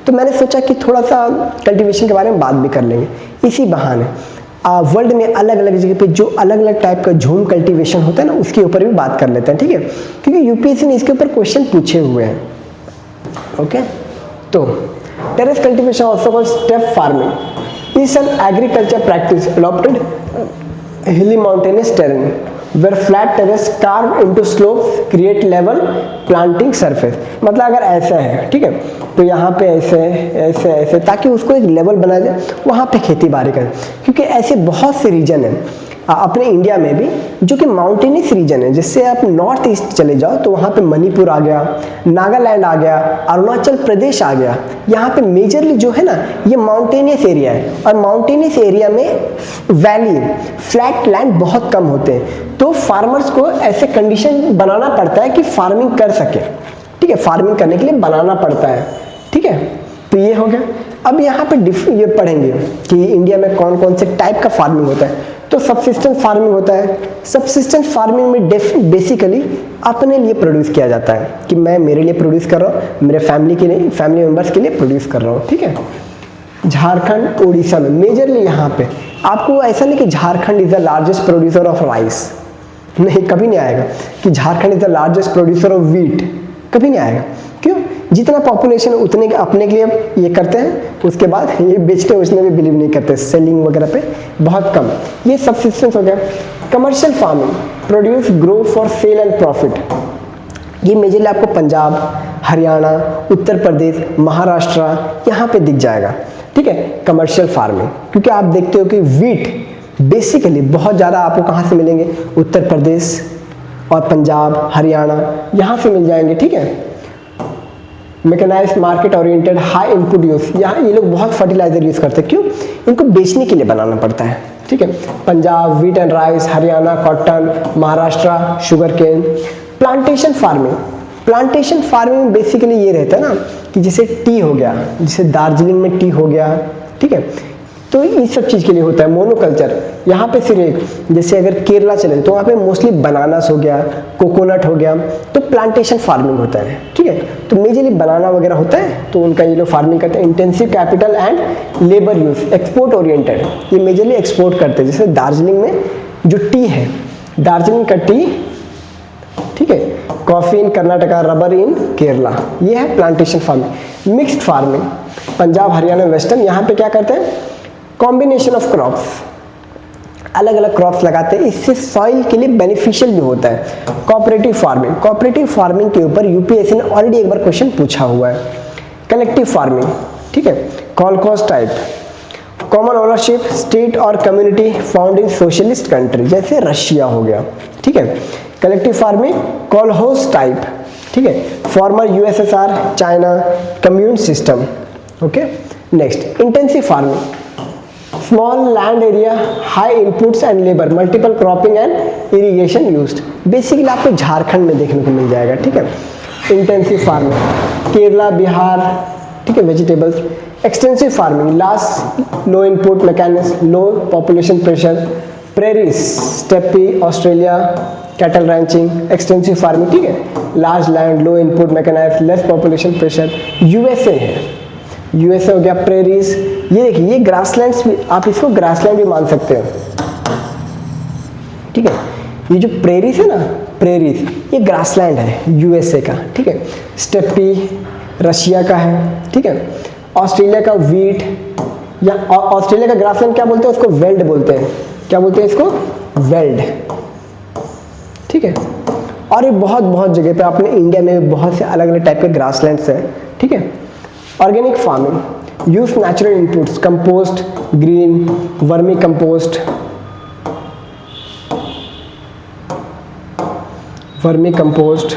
तो मैंने सोचा कि थोड़ा सा कल्टीवेशन के बारे में बात भी कर लेंगे इसी बहाने। वर्ल्ड में अलग अलग जगह पे जो अलग अलग टाइप का झूम कल्टीवेशन होता है ना, उसके ऊपर भी बात कर लेते हैं, ठीक है, क्योंकि यूपीएससी ने इसके ऊपर क्वेश्चन पूछे हुए हैं, ओके। तो terrace cultivation also called step farming is an agriculture practice adopted hilly mountainous terrain where flat terrace carved into slopes create level planting surface। मतलब अगर ऐसा है, ठीक है, तो यहाँ पे ऐसे ताकि उसको एक लेवल बनाया जाए, वहाँ पे खेती बाड़ी करें, क्योंकि ऐसे बहुत से रीजन हैं अपने इंडिया में भी जो कि माउंटेनियस रीजन है। जिससे आप नॉर्थ ईस्ट चले जाओ तो वहाँ पे मणिपुर आ गया, नागालैंड आ गया, अरुणाचल प्रदेश आ गया, यहाँ पे मेजरली जो है ना ये माउंटेनियस एरिया है, और माउंटेनियस एरिया में वैली फ्लैट लैंड बहुत कम होते हैं, तो फार्मर्स को ऐसे कंडीशन बनाना पड़ता है कि फार्मिंग कर सके, ठीक है, फार्मिंग करने के लिए बनाना पड़ता है, ठीक है। तो ये हो गया। अब यहाँ पे ये पढ़ेंगे कि इंडिया में कौन कौन से टाइप का फार्मिंग होता है। तो सबसिस्टेंस फार्मिंग होता है। सबसिस्टेंस फार्मिंग में बेसिकली अपने लिए प्रोड्यूस किया जाता है कि मैं मेरे लिए प्रोड्यूस कर रहा हूँ, मेरे फैमिली के लिए, फैमिली मेंबर्स के लिए प्रोड्यूस कर रहा हूँ, ठीक है। झारखंड, उड़ीसा में मेजरली यहाँ पे आपको ऐसा नहीं कि Jharkhand is the largest producer of rice, नहीं, कभी नहीं आएगा कि Jharkhand is the largest producer of wheat, कभी नहीं आएगा। क्यों? जितना पॉपुलेशन उतने अपने के लिए ये करते हैं, उसके बाद ये बेचते उसमें भी बिलीव नहीं करते, सेलिंग वगैरह पे बहुत कम। ये सबसिस्टेंस हो गया। Commercial farming, produce grow for sale and profit. ये मेजरली आपको पंजाब, हरियाणा, उत्तर प्रदेश, महाराष्ट्र यहाँ पे दिख जाएगा, ठीक है। कमर्शियल फार्मिंग, क्योंकि आप देखते हो कि वीट बेसिकली बहुत ज़्यादा आपको कहाँ से मिलेंगे, उत्तर प्रदेश और पंजाब, हरियाणा यहाँ से मिल जाएंगे, ठीक है। Mechanised, market oriented, high input use, यहाँ ये लोग बहुत फर्टिलाइजर यूज करते हैं, क्यों, इनको बेचने के लिए बनाना पड़ता है, ठीक है। Punjab wheat and rice, Haryana cotton, Maharashtra sugar cane. Plantation farming, plantation farming basically ये रहता है ना कि जैसे टी हो गया, जैसे दार्जिलिंग में टी हो गया, ठीक है, तो इस सब चीज़ के लिए होता है। मोनोकल्चर, यहाँ पे सिर्फ एक, जैसे अगर केरला चले तो वहाँ पे मोस्टली बनानास हो गया, कोकोनट हो गया, तो प्लांटेशन फार्मिंग होता है, ठीक है। तो मेजरली बनाना वगैरह होता है, तो उनका ये लोग फार्मिंग करते हैं। Intensive capital and labour use, export oriented, ये मेजरली एक्सपोर्ट करते हैं। जैसे दार्जिलिंग में जो टी है, दार्जिलिंग का टी, ठीक है, कॉफी इन कर्नाटका, रबर इन केरला, ये है plantation farming. Mixed farming, Punjab Haryana western, यहाँ पे क्या करते हैं, कॉम्बिनेशन ऑफ क्रॉप्स, अलग अलग क्रॉप्स लगाते हैं, इससे सॉइल के लिए बेनिफिशियल भी होता है। कोऑपरेटिव फार्मिंग, कोऑपरेटिव फार्मिंग के ऊपर यूपीएससी ने ऑलरेडी एक बार क्वेश्चन पूछा हुआ है। कलेक्टिव फार्मिंग, ठीक है, कॉलकॉस टाइप, कॉमन ओनरशिप, स्टेट और community found in socialist country, जैसे रशिया हो गया, ठीक है। कलेक्टिव फार्मिंग कॉलहोस टाइप, ठीक है, farmer USSR, China, commune system, okay. Next intensive farming, small land area, high inputs and labour, multiple cropping and irrigation used, basically आपको झारखंड में देखने को मिल जाएगा, ठीक है। इंटेंसिव फार्मिंग केरला, बिहार, ठीक है, vegetables. Extensive farming, last low input mechanism, low population pressure, prairies, steppe, Australia, cattle ranching. Extensive farming, ठीक है, large land, low input mechanism, less population pressure. USA है, यूएसए हो गया, प्रेरीज, ये देखिए ये ग्रासलैंड्स भी, आप इसको ग्रासलैंड भी मान सकते हो, ठीक है। ये जो प्रेरीज है ना, प्रेरीज, ये ग्रासलैंड है यूएसए का, ठीक है। स्टेपी रशिया का है, ठीक है। ऑस्ट्रेलिया का वीट, या ऑस्ट्रेलिया का ग्रासलैंड क्या बोलते हैं उसको, वेल्ड बोलते हैं, क्या बोलते हैं इसको, वेल्ड, ठीक है। और ये बहुत जगह पे अपने इंडिया में बहुत से अलग अलग टाइप के ग्रासलैंड्स हैं, ठीक है। Organic farming, use natural inputs, compost, green, vermi compost, vermi compost,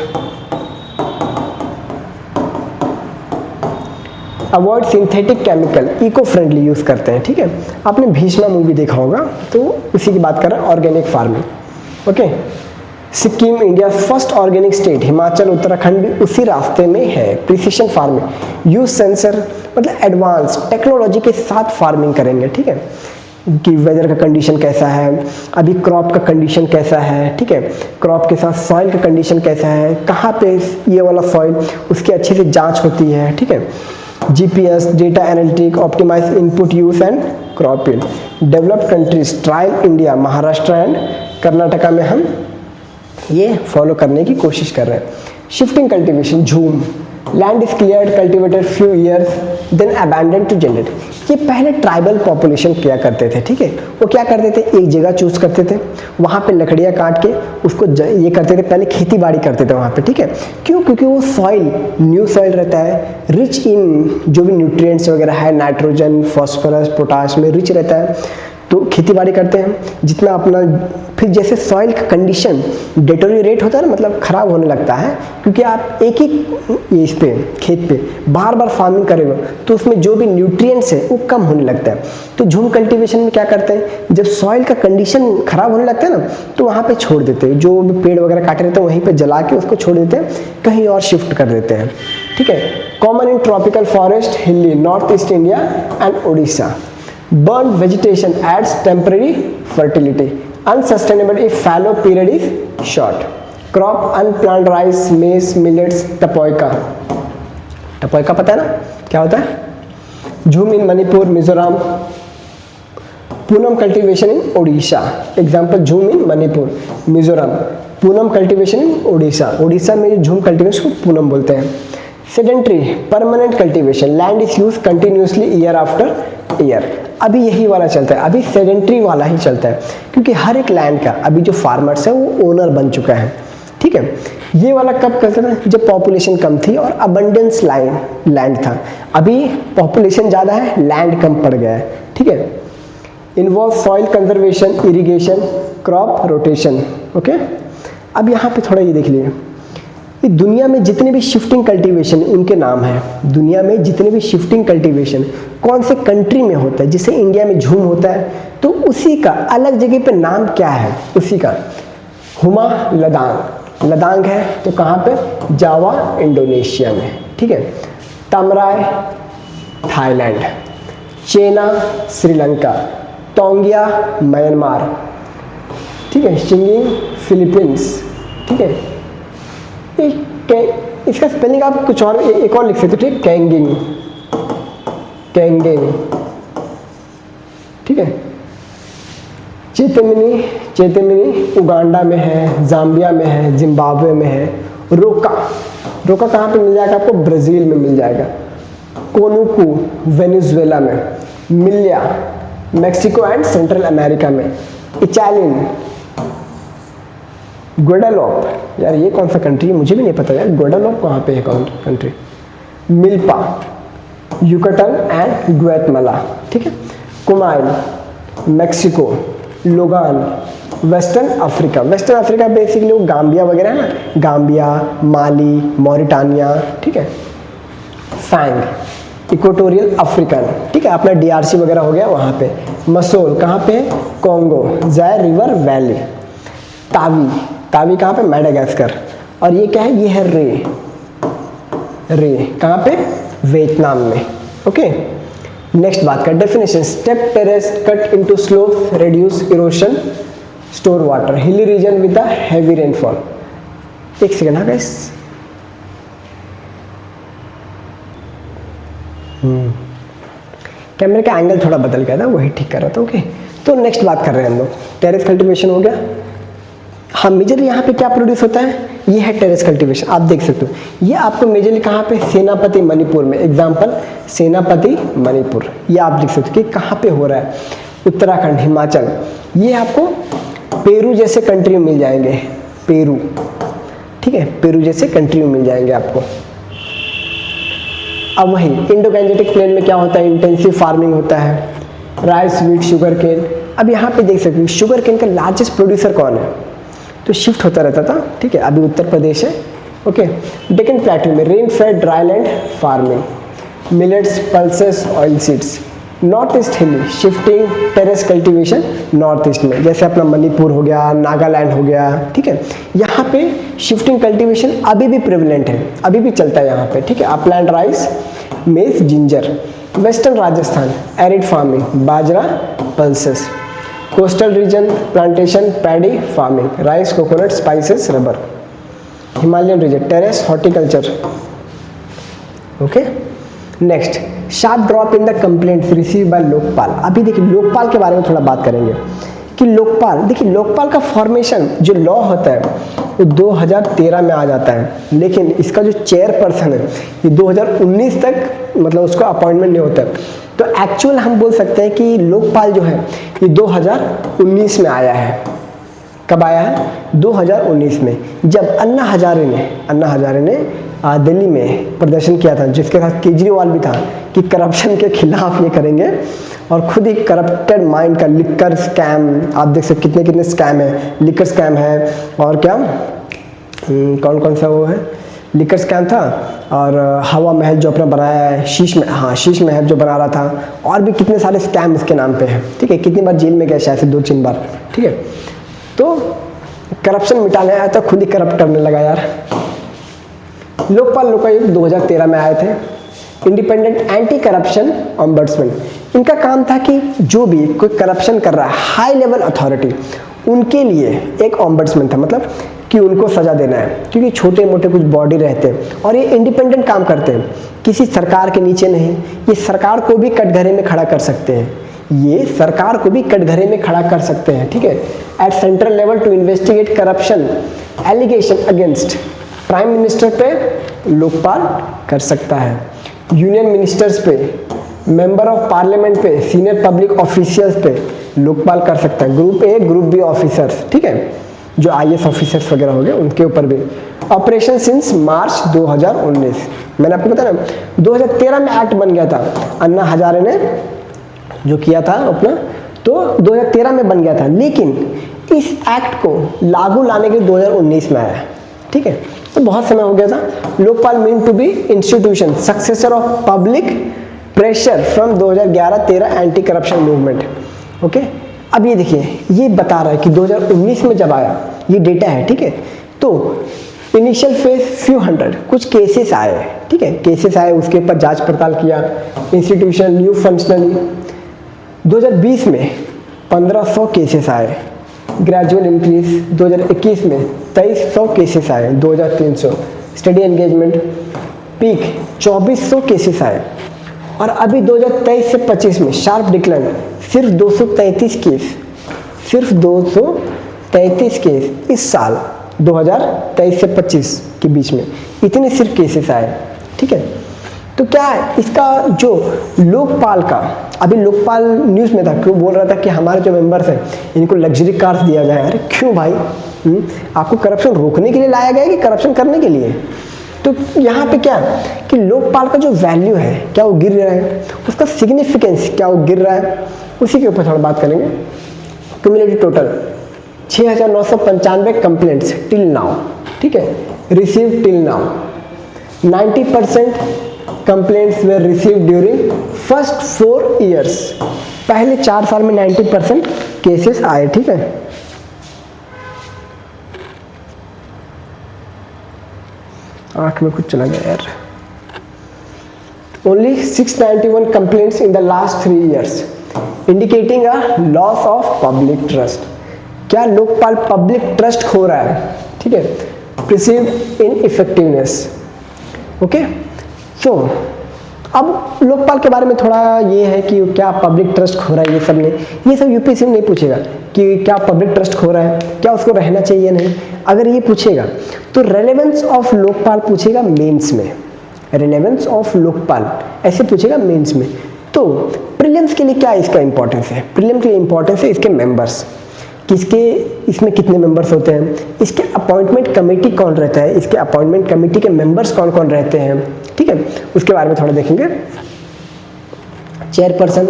avoid synthetic chemical, eco friendly use करते हैं, ठीक है। आपने भीष्मा मूवी देखा होगा, तो उसी की बात कर रहे हैं, organic farming, okay. Sikkim India first organic state, Himachal Uttarakhand भी उसी रास्ते में है। प्रिसिशन फार्मिंग, यूज सेंसर, मतलब एडवांस टेक्नोलॉजी के साथ फार्मिंग करेंगे, ठीक है, कि वेदर का कंडीशन कैसा है, अभी क्रॉप का कंडीशन कैसा है, ठीक है, क्रॉप के साथ सॉइल का कंडीशन कैसा है, कहाँ पे ये वाला सॉइल, उसकी अच्छे से जांच होती है, ठीक है। GPS, data analytic, optimise input use and crop yield. Developed countries, trial India, Maharashtra and Karnataka में हम ये फॉलो करने की कोशिश कर रहे हैं। Shifting cultivation, jhum, land is cleared, cultivated few years, then abandon to generate. ये पहले ट्राइबल पॉपुलेशन किया करते थे, ठीक है। वो क्या करते थे, एक जगह चूज करते थे, वहाँ पे लकड़ियाँ काट के उसको ये करते थे, पहले खेती बाड़ी करते थे वहाँ पे, ठीक है। क्यों, क्योंकि वो सॉइल न्यू सॉइल रहता है, रिच इन जो भी न्यूट्रिएंट्स वगैरह है, नाइट्रोजन, फॉस्फोरस, पोटाश में रिच रहता है, तो खेती बाड़ी करते हैं जितना अपना। फिर जैसे सॉइल का कंडीशन डिटोरिएट होता है ना, मतलब खराब होने लगता है, क्योंकि आप एक ही इस पे खेत पे बार बार फार्मिंग करेंगे तो उसमें जो भी न्यूट्रिएंट्स है वो कम होने लगता है। तो झूम कल्टीवेशन में क्या करते हैं, जब सॉइल का कंडीशन खराब होने लगता है ना, तो वहाँ पे छोड़ देते हैं, जो भी पेड़ वगैरह काटे रहते हैं वहीं पे जला के उसको छोड़ देते हैं, कहीं और शिफ्ट कर देते हैं, ठीक है। कॉमन इन ट्रॉपिकल फॉरेस्ट, हिली, north east India and Odisha. Burnt vegetation adds temporary fertility. Unsustainable if fallow period is short. Crop unplanted rice, maize, millets, tapioca. Tapioca पता है ना क्या होता है? Jhum in Manipur, Mizoram. Punam cultivation in Odisha. Example jhum in Manipur, Mizoram. Punam cultivation in Odisha. Odisha में jhum cultivation को पूनम बोलते हैं. Sedentary permanent cultivation, land is use continuously year after year. अभी यही वाला चलता है, अभी सेडेंट्री वाला ही चलता है, क्योंकि हर एक लैंड का अभी जो फार्मर्स है वो ओनर बन चुका है, ठीक है। ये वाला कब करता था, जब पॉपुलेशन कम थी और अबंडेंस लैंड था। अभी पॉपुलेशन ज़्यादा है, लैंड कम पड़ गया है, ठीक है। Involve soil conservation, irrigation, crop rotation, okay. अब यहाँ पे थोड़ा ये देख लीजिए, दुनिया में जितने भी शिफ्टिंग कल्टीवेशन उनके नाम हैं। दुनिया में जितने भी शिफ्टिंग कल्टीवेशन कौन से कंट्री में होता है, जैसे इंडिया में झूम होता है तो उसी का अलग जगह पे नाम क्या है, उसी का हुमा लदांग, लदांग है तो कहाँ पे, जावा इंडोनेशिया में, ठीक है। तमराय थाईलैंड, चेना श्रीलंका, टोंगिया म्यांमार, ठीक है, शिंगिंग फिलीपींस, ठीक है। इसका स्पेलिंग आप कुछ और एक और लिख सकते हो, ठीक, कैंगिंग, कैंगिंग, ठीक है। चेतेमिनी, चेतेमिनी उगांडा में है, जाम्बिया में है, जिम्बाब्वे में है। रोका, रोका कहाँ पे मिल जाएगा आपको, ब्राज़ील में मिल जाएगा। कोनुकू वेनेजुएला में, मिलिया मैक्सिको एंड सेंट्रल अमेरिका में। इटालियन ग्वाडेलोप, यार ये कौन सा कंट्री है मुझे भी नहीं पता यार, ग्वाडेलोप कहाँ पे है कौन country. Milpa Yucatan and Guatemala, ठीक है। कुमाइल मैक्सिको, लोगान western Africa, western Africa basically वो गाम्बिया वगैरह है ना, गाम्बिया, माली, मॉरिटानिया, ठीक है। फैंग इक्वेटोरियल अफ्रीकन, ठीक है, अपना डीआरसी वगैरह हो गया वहाँ पे। मसोल कहाँ पे, Congo, Jair river valley. Tawi, Tawi कहाँ पे, मेडागास्कर। और ये क्या है, ये है रे, रे कहाँ पे, वियतनाम में, ओके। नेक्स्ट बात का definition, step terrace cut into slope, reduce erosion, store water, hilly region with the heavy rainfall. एक सेकेंड हाँ गाइस, कैमरे का एंगल थोड़ा बदल गया था, वही ठीक कर रहा था, ओके। तो नेक्स्ट बात कर रहे हैं हम लोग, टेरेस कल्टीवेशन हो गया। हाँ, मेजरली यहाँ पे क्या प्रोड्यूस होता है, ये है टेरेस कल्टीवेशन, आप देख सकते हो। ये आपको मेजरली कहाँ पे, सेनापति मणिपुर में, एग्जांपल सेनापति मणिपुर, ये आप देख सकते हो कि कहाँ पे हो रहा है। उत्तराखंड, हिमाचल, ये आपको पेरू जैसे कंट्री में मिल जाएंगे, पेरू, ठीक है, पेरू जैसे कंट्री में मिल जाएंगे आपको। अब वही इंडो गैंजेटिक प्लेन में क्या होता है, इंटेंसिव फार्मिंग होता है, राइस, व्हीट, शुगर केन। अब यहाँ पे देख सकते हो शुगर केन का लार्जेस्ट प्रोड्यूसर कौन है, तो शिफ्ट होता रहता था, ठीक है। अभी उत्तर प्रदेश है, ओके। डेक्कन प्लेटू में rain fed dryland farming, millets, pulses, oil seeds. North east hilly, shifting terrace cultivation north east में, जैसे अपना मणिपुर हो गया, नागालैंड हो गया, ठीक है। यहाँ पे शिफ्टिंग कल्टीवेशन अभी भी प्रेवलेंट है, अभी भी चलता है यहाँ पे, ठीक है। Upland rice, maize, ginger. Western Rajasthan arid farming, bajra, pulses. Coastal region plantation, paddy farming, rice, coconut, spices, rubber. Himalayan region terrace horticulture, okay. Next, sharp drop in the complaints receive by Lokpal. अभी देखिए लोकपाल के बारे में थोड़ा बात करेंगे कि लोकपाल, देखिए लोकपाल का फॉर्मेशन जो लॉ होता है वो 2013 में आ जाता है, लेकिन इसका जो चेयरपर्सन है ये 2019 तक मतलब उसका अपॉइंटमेंट नहीं होता है। तो एक्चुअल हम बोल सकते हैं कि लोकपाल जो है ये 2019 में आया है। कब आया है, 2019 में, जब अन्ना हजारे ने दिल्ली में प्रदर्शन किया था, जिसके साथ केजरीवाल भी था कि करप्शन के खिलाफ ये करेंगे, और खुद ही करप्टेड माइंड का लिकर स्कैम, आप देख सकते कितने कितने स्कैम है, लिकर स्कैम है और क्या कौन कौन सा वो है, लिकर स्कैम था, और हवा महल जो अपना बनाया है, शीश महल जो बना रहा था, और भी कितने सारे स्कैम इसके नाम पे हैं, ठीक है। कितनी बार जेल में गया, शायद से 2-3 बार, ठीक है। तो करप्शन मिटाने आया तो खुद ही करप्ट करने लगा यार। लोकपाल लोकायुक्त 2013 में आए थे। इंडिपेंडेंट एंटी करप्शन ऑम्बड्समैन, इनका काम था कि जो भी कोई करप्शन कर रहा है, हाई लेवल अथॉरिटी, उनके लिए एक ऑम्बड्समैन था, मतलब कि उनको सजा देना है, क्योंकि छोटे मोटे कुछ बॉडी रहते हैं और ये इंडिपेंडेंट काम करते हैं, किसी सरकार के नीचे नहीं। ये सरकार को भी कटघरे में खड़ा कर सकते हैं, ये सरकार को भी कटघरे में खड़ा कर सकते हैं, ठीक है। At central level to investigate corruption allegation against prime minister पे लोकपाल कर सकता है, यूनियन मिनिस्टर्स पे, मेंबर ऑफ पार्लियामेंट पे, सीनियर पब्लिक ऑफिशियल्स पे लोकपाल कर सकता है, group A group B officers, ठीक है, जो आईएएस ऑफिसर्स वगैरह हो गए उनके ऊपर भी। ऑपरेशन सिंस मार्च 2019, मैंने आपको बताया ना 2013 में एक्ट बन गया था, अन्ना हजारे ने जो किया था अपना, तो 2013 में बन गया था, लेकिन इस एक्ट को लागू लाने के लिए 2019 में आया, ठीक है, तो बहुत समय हो गया था। Lokpal mean to be institution successor of public pressure from 2011-13 anti corruption movement. Okay, अब ये देखिए, ये बता रहा है कि 2019 में जब आया, ये डेटा है, ठीक है, तो इनिशियल फेज फ्यू हंड्रेड कुछ केसेस आए, ठीक है, केसेस आए, उसके ऊपर जांच पड़ताल किया, इंस्टीट्यूशन न्यू फंक्शनली। 2020 में 1500 केसेस आए, ग्रेजुअल इंक्रीज। 2021 में 2300 केसेस आए, 2300 स्टडी एंगेजमेंट, पीक 2400 केसेस आए, और अभी 2023 से 25 में शार्प डिक्लाइन, सिर्फ 233 केस, सिर्फ 233 केस इस साल 2023 से 25 के बीच में इतने सिर्फ केसेस आए, ठीक है। तो क्या है इसका जो लोकपाल का, अभी लोकपाल न्यूज़ में था, क्यों बोल रहा था कि हमारे जो मेंबर्स हैं इनको लग्जरी कार्स दिया जाए। अरे क्यों भाई, आपको करप्शन रोकने के लिए लाया गया है कि करप्शन करने के लिए? तो यहाँ पे क्या कि लोकपाल का जो वैल्यू है क्या वो गिर रहा है, उसका सिग्निफिकेंस क्या वो गिर रहा है, उसी के ऊपर थोड़ा बात करेंगे। Cumulative total 6995 complaints till now, ठीक है, receive till now. 90% complaints were receive during first 4 years, पहले 4 साल में 90% केसेस आए, ठीक है। आँख में कुछ चला गया यार। Only 691 complaints in the last 3 years, indicating a loss of public trust. क्या लोकपाल पब्लिक ट्रस्ट खो रहा है, ठीक है, परसीव्ड इन इफेक्टिवनेस। ओके, सो अब लोकपाल के बारे में थोड़ा ये है कि क्या पब्लिक ट्रस्ट खो रहा है, ये सब यूपीएससी में नहीं पूछेगा कि क्या पब्लिक ट्रस्ट खो रहा है, क्या उसको रहना चाहिए नहीं। अगर ये पूछेगा तो रेलेवेंस ऑफ लोकपाल पूछेगा मेंस में, रेलेवेंस ऑफ लोकपाल ऐसे पूछेगा मेंस में। तो प्रीलिम्स के लिए क्या इसका इंपॉर्टेंस है, प्रीलिम के लिए इंपॉर्टेंस है इसके मेंबर्स, किसके इसमें कितने मेंबर्स होते हैं, इसके अपॉइंटमेंट कमेटी कौन रहता है, इसके अपॉइंटमेंट कमेटी के मेंबर्स कौन कौन रहते हैं, ठीक है, उसके बारे में थोड़ा देखेंगे। चेयरपर्सन,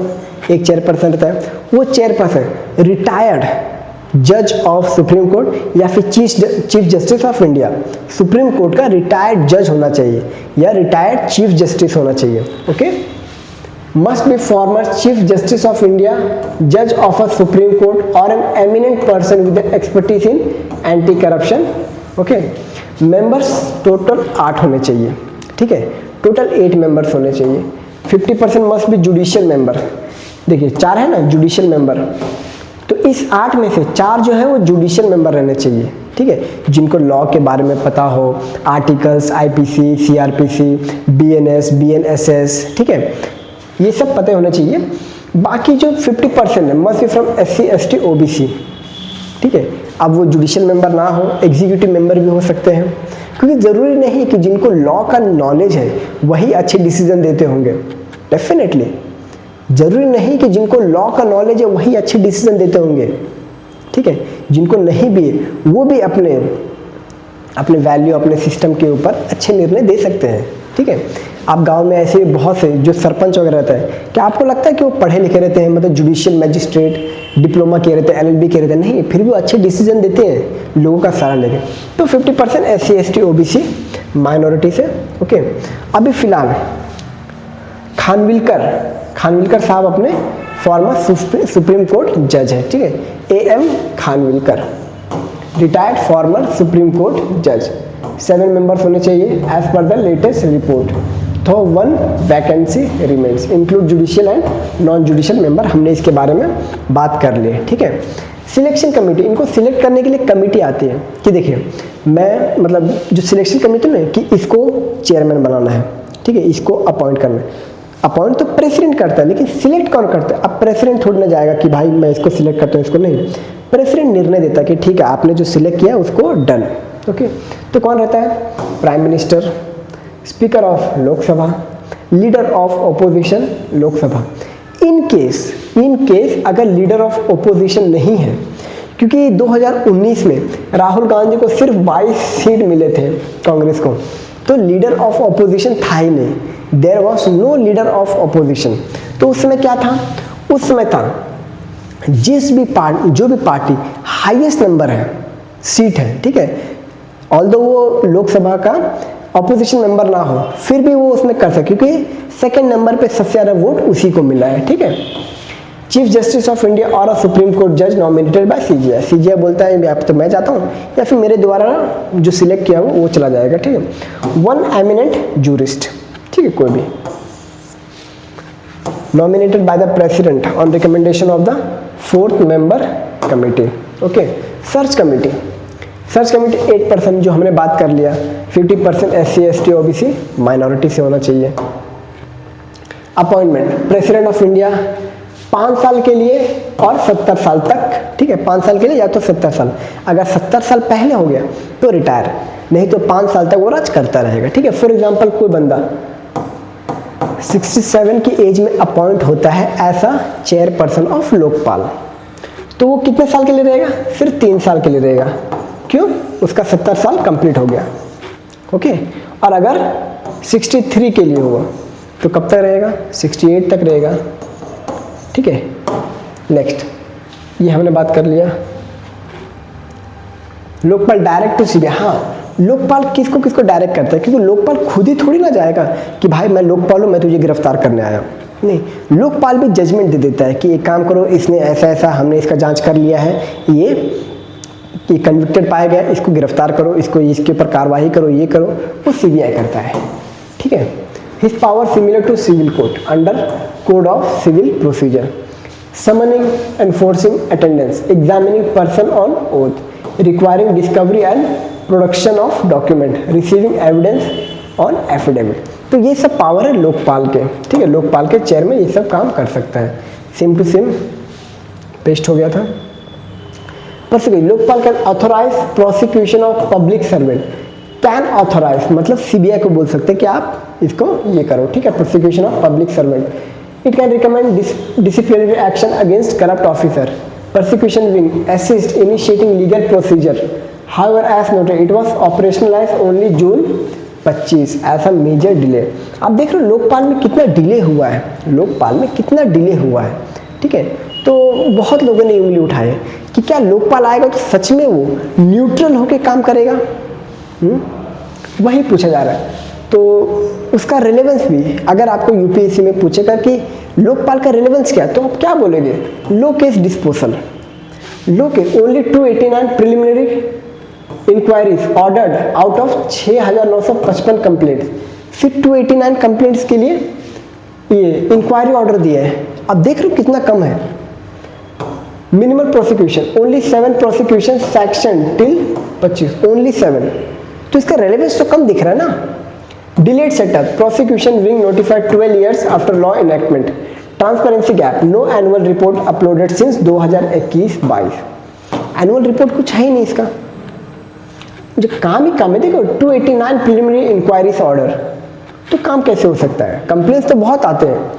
एक चेयरपर्सन रहता है, वो चेयरपर्सन रिटायर्ड जज ऑफ सुप्रीम कोर्ट या फिर chief justice of India, supreme court का रिटायर्ड जज होना चाहिए या रिटायर्ड चीफ जस्टिस होना चाहिए। Okay, must be former chief justice of India, judge of a supreme court or an eminent person with expertise in anti corruption। Okay, members total 8 होने चाहिए, ठीक है, टोटल 8 members होने चाहिए। 50% must be judicial member, देखिए 4 है ना judicial member, तो इस 8 में से 4 जो है वो जुडिशियल मेंबर रहने चाहिए, ठीक है, जिनको लॉ के बारे में पता हो, articles, IPC, CrPC, BNS, BNSS, ठीक है, ये सब पते होने चाहिए। बाकी जो 50% है must be from SC, ST, OBC, ठीक है। अब वो जुडिशियल मेंबर ना हो, एग्जीक्यूटिव मेंबर भी हो सकते हैं, क्योंकि ज़रूरी नहीं कि जिनको लॉ का नॉलेज है वही अच्छे डिसीजन देते होंगे। डेफिनेटली ज़रूरी नहीं कि जिनको लॉ का नॉलेज है वही अच्छे डिसीजन देते होंगे, ठीक है, जिनको नहीं भी है वो भी अपने वैल्यू, अपने सिस्टम के ऊपर अच्छे निर्णय दे सकते हैं, ठीक है। आप गांव में ऐसे बहुत से जो सरपंच वगैरह रहता है, क्या आपको लगता है कि वो पढ़े लिखे रहते हैं, मतलब जुडिशियल मैजिस्ट्रेट, डिप्लोमा किए रहते हैं, एलएलबी किए रहते हैं? नहीं, फिर भी वो अच्छे डिसीजन देते हैं लोगों का सहारा लेके। तो 50% एससी, एसटी, ओबीसी माइनॉरिटी से। ओके, अभी फिलहाल खानविलकर साहब अपने फॉर्मर सुप्रीम कोर्ट जज है, ठीक है, AM Khanwilkar, retired former Supreme Court जज। 7 मेंबर्स होने चाहिए as per the latest report. तो 1 vacancy remains, include judicial and non judicial member, हमने इसके बारे में बात कर ली, ठीक है। सिलेक्शन कमेटी, इनको सिलेक्ट करने के लिए कमेटी आती है कि देखिए मैं मतलब जो सिलेक्शन कमेटी में कि इसको चेयरमैन बनाना है, ठीक है, इसको अपॉइंट करना है। अपॉइंट तो प्रेसिडेंट करता है, लेकिन सिलेक्ट कौन करता है? अब प्रेसिडेंट थोड़ी ना जाएगा कि भाई मैं इसको सिलेक्ट करता हूँ, इसको नहीं, प्रेसिडेंट निर्णय देता है कि ठीक है आपने जो सिलेक्ट किया उसको डन, ओके, तो कौन रहता है? Prime minister, speaker of Lok Sabha, leader of opposition Lok Sabha. In case अगर लीडर ऑफ ओपोजिशन नहीं है, क्योंकि 2019 में राहुल गांधी को सिर्फ 22 सीट मिले थे कांग्रेस को, तो लीडर ऑफ ओपोजिशन था ही नहीं, there was no leader of opposition. तो उस समय क्या था? उस समय था जो भी पार्टी हाईएस्ट नंबर है सीट है, ठीक है, ऑल्दो वो लोकसभा का ऑपोजिशन मेंबर ना हो, फिर भी वो उसमें कर सके, क्योंकि सेकंड नंबर पे सबसे ज्यादा वोट उसी को मिला है, ठीक है। चीफ जस्टिस ऑफ इंडिया और अ सुप्रीम कोर्ट जज नॉमिनेटेड बाय सीजीआई। सीजीआई बोलता है या तो मैं जाता हूँ या फिर मेरे द्वारा जो सिलेक्ट किया वो चला जाएगा, ठीक है। वन एमिनेंट जूरिस्ट, ठीक है, कोई भी nominated by the president on recommendation of the 4th member committee. Okay, search committee 8% जो हमने बात कर लिया, 50% SC ST OBC माइनॉरिटी से होना चाहिए। अपॉइंटमेंट प्रेसिडेंट ऑफ इंडिया 5 साल के लिए और 70 साल तक, ठीक है, 5 साल के लिए या तो 70 साल, अगर 70 साल पहले हो गया तो रिटायर, नहीं तो 5 साल तक वो राज करता रहेगा, ठीक है। फॉर एग्जाम्पल कोई बंदा 67 की एज में अपॉइंट होता है as a chairperson of Lokpal, तो वो कितने साल के लिए रहेगा? सिर्फ 3 साल के लिए रहेगा, क्यों? उसका 70 साल कंप्लीट हो गया, ओके। और अगर 63 के लिए हुआ तो कब तक रहेगा? 68 तक रहेगा, ठीक है। नेक्स्ट, ये हमने बात कर लिया। Lokpal direct to CBI. हाँ, लोकपाल किसको किसको डायरेक्ट करता है? क्योंकि लोकपाल खुद ही थोड़ी ना जाएगा कि भाई मैं लोकपाल हूँ, मैं तुझे गिरफ्तार करने आया हूँ, नहीं, लोकपाल भी जजमेंट दे देता है कि एक काम करो, इसने ऐसा ऐसा, हमने इसका जांच कर लिया है, ये कन्विक्टेड पाया गया, इसको गिरफ्तार करो, इसको इसके ऊपर कार्रवाई करो, ये करो, वो सीबीआई करता है, ठीक है। His power similar to civil court under code of civil procedure, summoning, enforcing attendance, examining person on oath, requiring discovery and production of document, receiving evidence on affidavit. तो ये सब पावर है लोकपाल के, ठीक है, लोकपाल के चेयर में ये सब काम कर सकता है। सेम टू सेम पेस्ट हो गया था। Lokpal can authorise prosecution of public servant, can authorise मतलब सीबीआई को बोल सकते हैं कि आप इसको ये करो, ठीक है, prosecution of public servant. It can recommend disciplinary action against corrupt officer, prosecution wing assist initiating legal procedure, however as noted it was operationalized only June 25 ऐसा मेजर डिले। आप देख रहे हो लोकपाल में कितना डिले हुआ है, लोकपाल में कितना डिले हुआ है, ठीक है। तो बहुत लोगों ने उंगली उठाए कि क्या लोकपाल आएगा तो सच में वो न्यूट्रल होके काम करेगा, वही पूछा जा रहा है। तो उसका रिलेवेंस भी अगर आपको यूपीएससी में पूछेगा कि लोकपाल का रिलेवेंस क्या, तो आप क्या बोलेगे? Low case disposal, low case only 289 preliminary inquiries ordered out of 6955 complaints, फिर 289 कंप्लेंट्स के लिए ये इंक्वायरी ऑर्डर दिया है। अब देख रहे हो कितना कम है। Minimal prosecution only 7 prosecution section till 25, only 7, तो इसका रेलेवेंस तो कम दिख रहा है ना। Delayed setup, prosecution wing notified 12 years after law enactment, transparency gap, no annual report uploaded since 2021-22। Annual report कुछ है ही नहीं इसका, जो काम ही कम है। देखो 289 प्रिलिमिनरी इंक्वायरीज ऑर्डर, तो काम कैसे हो सकता है? कंप्लेंट्स तो बहुत आते हैं।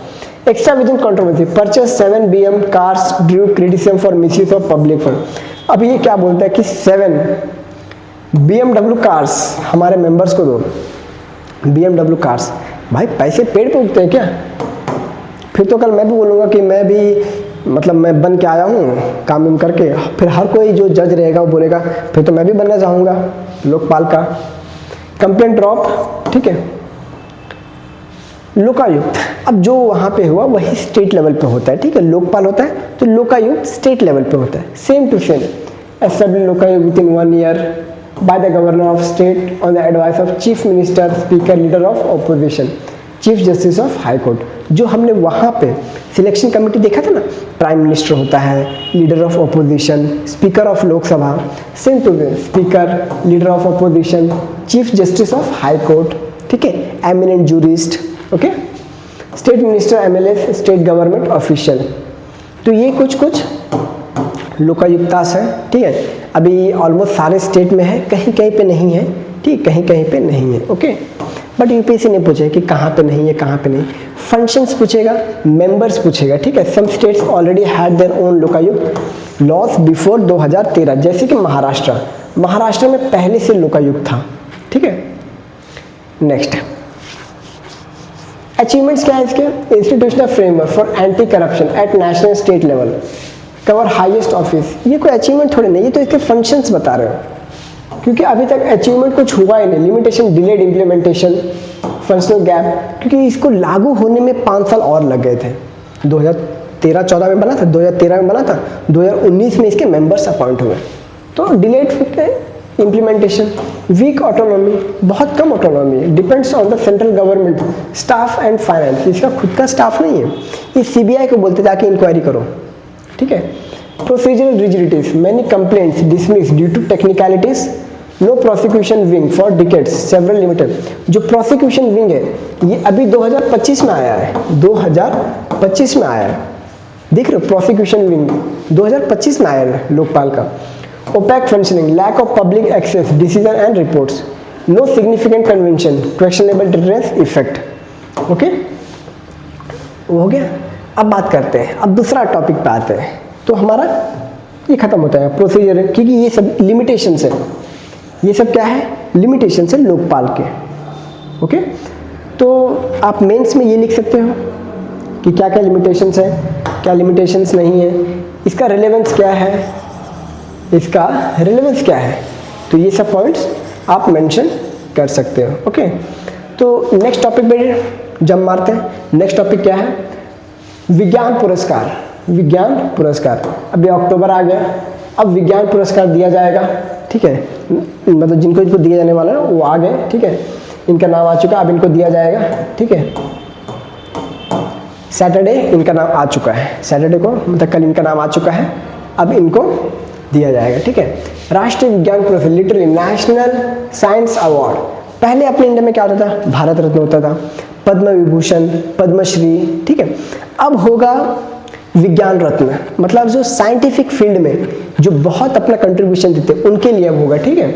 Extra vision controversy, purchase 7 BM cars due criticism for misuse of public fund. अब ये क्या बोलता है कि 7 BMW कार्स हमारे मेंबर्स को दो, BMW कार्स। भाई पैसे पेड़ पे उगते हैं क्या? फिर तो कल मैं भी बोलूँगा कि मैं भी मतलब मैं बन के आया हूँ काम वाम करके, फिर हर कोई जो जज रहेगा वो बोलेगा फिर तो मैं भी बनना चाहूँगा लोकपाल का। कंप्लेंट ड्रॉप, ठीक है। लोकायुक्त, अब जो वहाँ पे हुआ वही स्टेट लेवल पे होता है, ठीक है। लोकपाल होता है तो लोकायुक्त स्टेट लेवल पे होता है, same to same. Establish Lokayukta within 1 year by the governor of state on the advice of chief minister, speaker, leader of opposition, chief justice of high court. जो हमने वहाँ पे सिलेक्शन कमेटी देखा था ना, प्राइम मिनिस्टर होता है, leader of opposition, speaker of Lok Sabha, same to same, speaker, leader of opposition, chief justice of high court, ठीक है, eminent jurist, okay, state minister, MLA, state government official. तो ये कुछ लोकायुक्तास है, ठीक है। अभी ऑलमोस्ट सारे स्टेट में है, कहीं कहीं पे नहीं है, ठीक, कहीं कहीं पे नहीं है, ओके। बट यूपीएससी ने पूछा है कि कहाँ पे नहीं है, कहाँ पे नहीं। फंक्शंस पूछेगा, मेंबर्स पूछेगा, ठीक है। Some states already had their own Lokayukta laws before 2013, जैसे कि महाराष्ट्र में पहले से लोकायुक्त था, ठीक है। नेक्स्ट अचीवमेंट्स क्या है इसके? Institutional framework for anti corruption at national state level, cover highest office. ये कोई अचीवमेंट थोड़ी नहीं, ये तो इसके फंक्शंस बता रहे हो, क्योंकि अभी तक अचीवमेंट कुछ हुआ ही नहीं। Limitation, delayed implementation, functional gap, क्योंकि इसको लागू होने में 5 साल और लग गए थे। 2013-14 में बना था, 2013 में बना था, 2019 में इसके मेंबर्स अपॉइंट हुए। तो डिलेड इम्प्लीमेंटेशन, वीक ऑटोनॉमी, बहुत कम autonomy, depends on the central government, staff and finance, इसका खुद का स्टाफ नहीं है, ये सीबीआई को बोलते जाके इंक्वायरी करो, ठीक है। Procedural rigidities, many complaints dismiss due to technicalities, no prosecution wing for decades, several limited. जो प्रोसिक्यूशन विंग है ये अभी 2025 में आया है, 2025 में आया है, देख रहे हो, प्रोसिक्यूशन विंग 2025 में आया है लोकपाल का। opaque functioning, lack of public access, decision and reports, no significant convention, questionable deterrence effect, okay. हो गया। अब बात करते हैं, अब दूसरा टॉपिक पे आते हैं। तो हमारा ये खत्म होता है प्रोसीजर, क्योंकि ये सब लिमिटेशंस है, ये सब क्या है? लिमिटेशंस है लोकपाल के, ओके। तो आप मेंस में ये लिख सकते हो कि क्या क्या लिमिटेशंस है, क्या लिमिटेशंस नहीं है, इसका रिलेवेंस क्या है, इसका रिलेवेंस क्या है। तो ये सब पॉइंट्स आप मेंशन कर सकते हो, ओके। तो नेक्स्ट टॉपिक पे जंप मारते हैं। नेक्स्ट टॉपिक क्या है? विज्ञान पुरस्कार। विज्ञान पुरस्कार, अभी अक्टूबर आ गया, अब विज्ञान पुरस्कार दिया जाएगा, ठीक है। मतलब जिनको इनको दिया जाने वाला है वो आ गए, ठीक है, इनका नाम आ चुका, अब इनको दिया जाएगा, ठीक है। सैटरडे इनका नाम आ चुका है, सैटरडे को मतलब कल इनका नाम आ चुका है, अब इनको दिया जाएगा, ठीक है। राष्ट्रीय विज्ञान पुरस्कार, लिटरली नेशनल साइंस अवार्ड। पहले अपने इंडिया में क्या होता था? भारत रत्न होता था, पद्म विभूषण, पद्मश्री, ठीक है। अब होगा विज्ञान रत्न, मतलब जो साइंटिफिक फील्ड में जो बहुत अपना कंट्रीब्यूशन देते हैं उनके लिए अब होगा, ठीक है।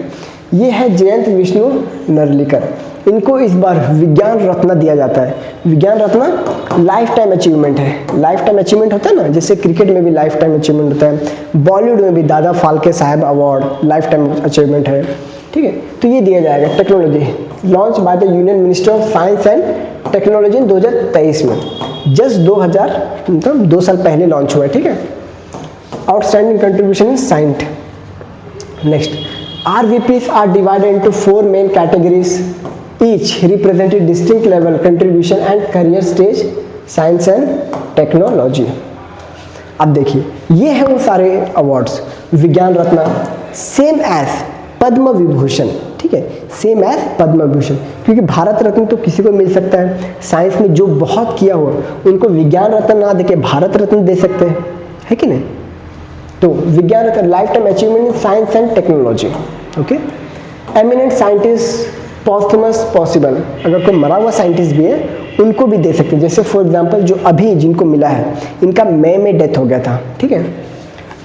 ये है जयंत विष्णु नर्लिकर, इनको इस बार विज्ञान रत्न दिया जाता है। विज्ञान रत्न लाइफ टाइम अचीवमेंट है, लाइफ टाइम अचीवमेंट होता है ना, जैसे क्रिकेट में भी लाइफ टाइम अचीवमेंट होता है, बॉलीवुड में भी दादा फाल्के साहब अवार्ड लाइफ टाइम अचीवमेंट है, ठीक है। तो ये दिया जाएगा। Technology launch by the union minister of science and technology in 2023 में, जस्ट 2000 मतलब 2 साल पहले लॉन्च हुआ है, ठीक है। Outstanding contribution in science. Next, RVPs are divided into 4 main categories, each represented distinct level contribution and career stage science and technology। अब देखिए ये है वो सारे अवार्ड्स। विज्ञान रत्न सेम एज पद्म विभूषण, ठीक है, सेम एज पद्म विभूषण, क्योंकि भारत रत्न तो किसी को मिल सकता है, साइंस में जो बहुत किया हो उनको विज्ञान रत्न ना देके भारत रत्न दे सकते हैं, है कि नहीं। तो Vigyan Ratna life time achievement in science and technology, okay. Eminent scientist posthumous possible, अगर कोई मरा हुआ साइंटिस्ट भी है उनको भी दे सकते हैं, जैसे फॉर एग्जांपल जो अभी जिनको मिला है इनका मई में डेथ हो गया था, ठीक है।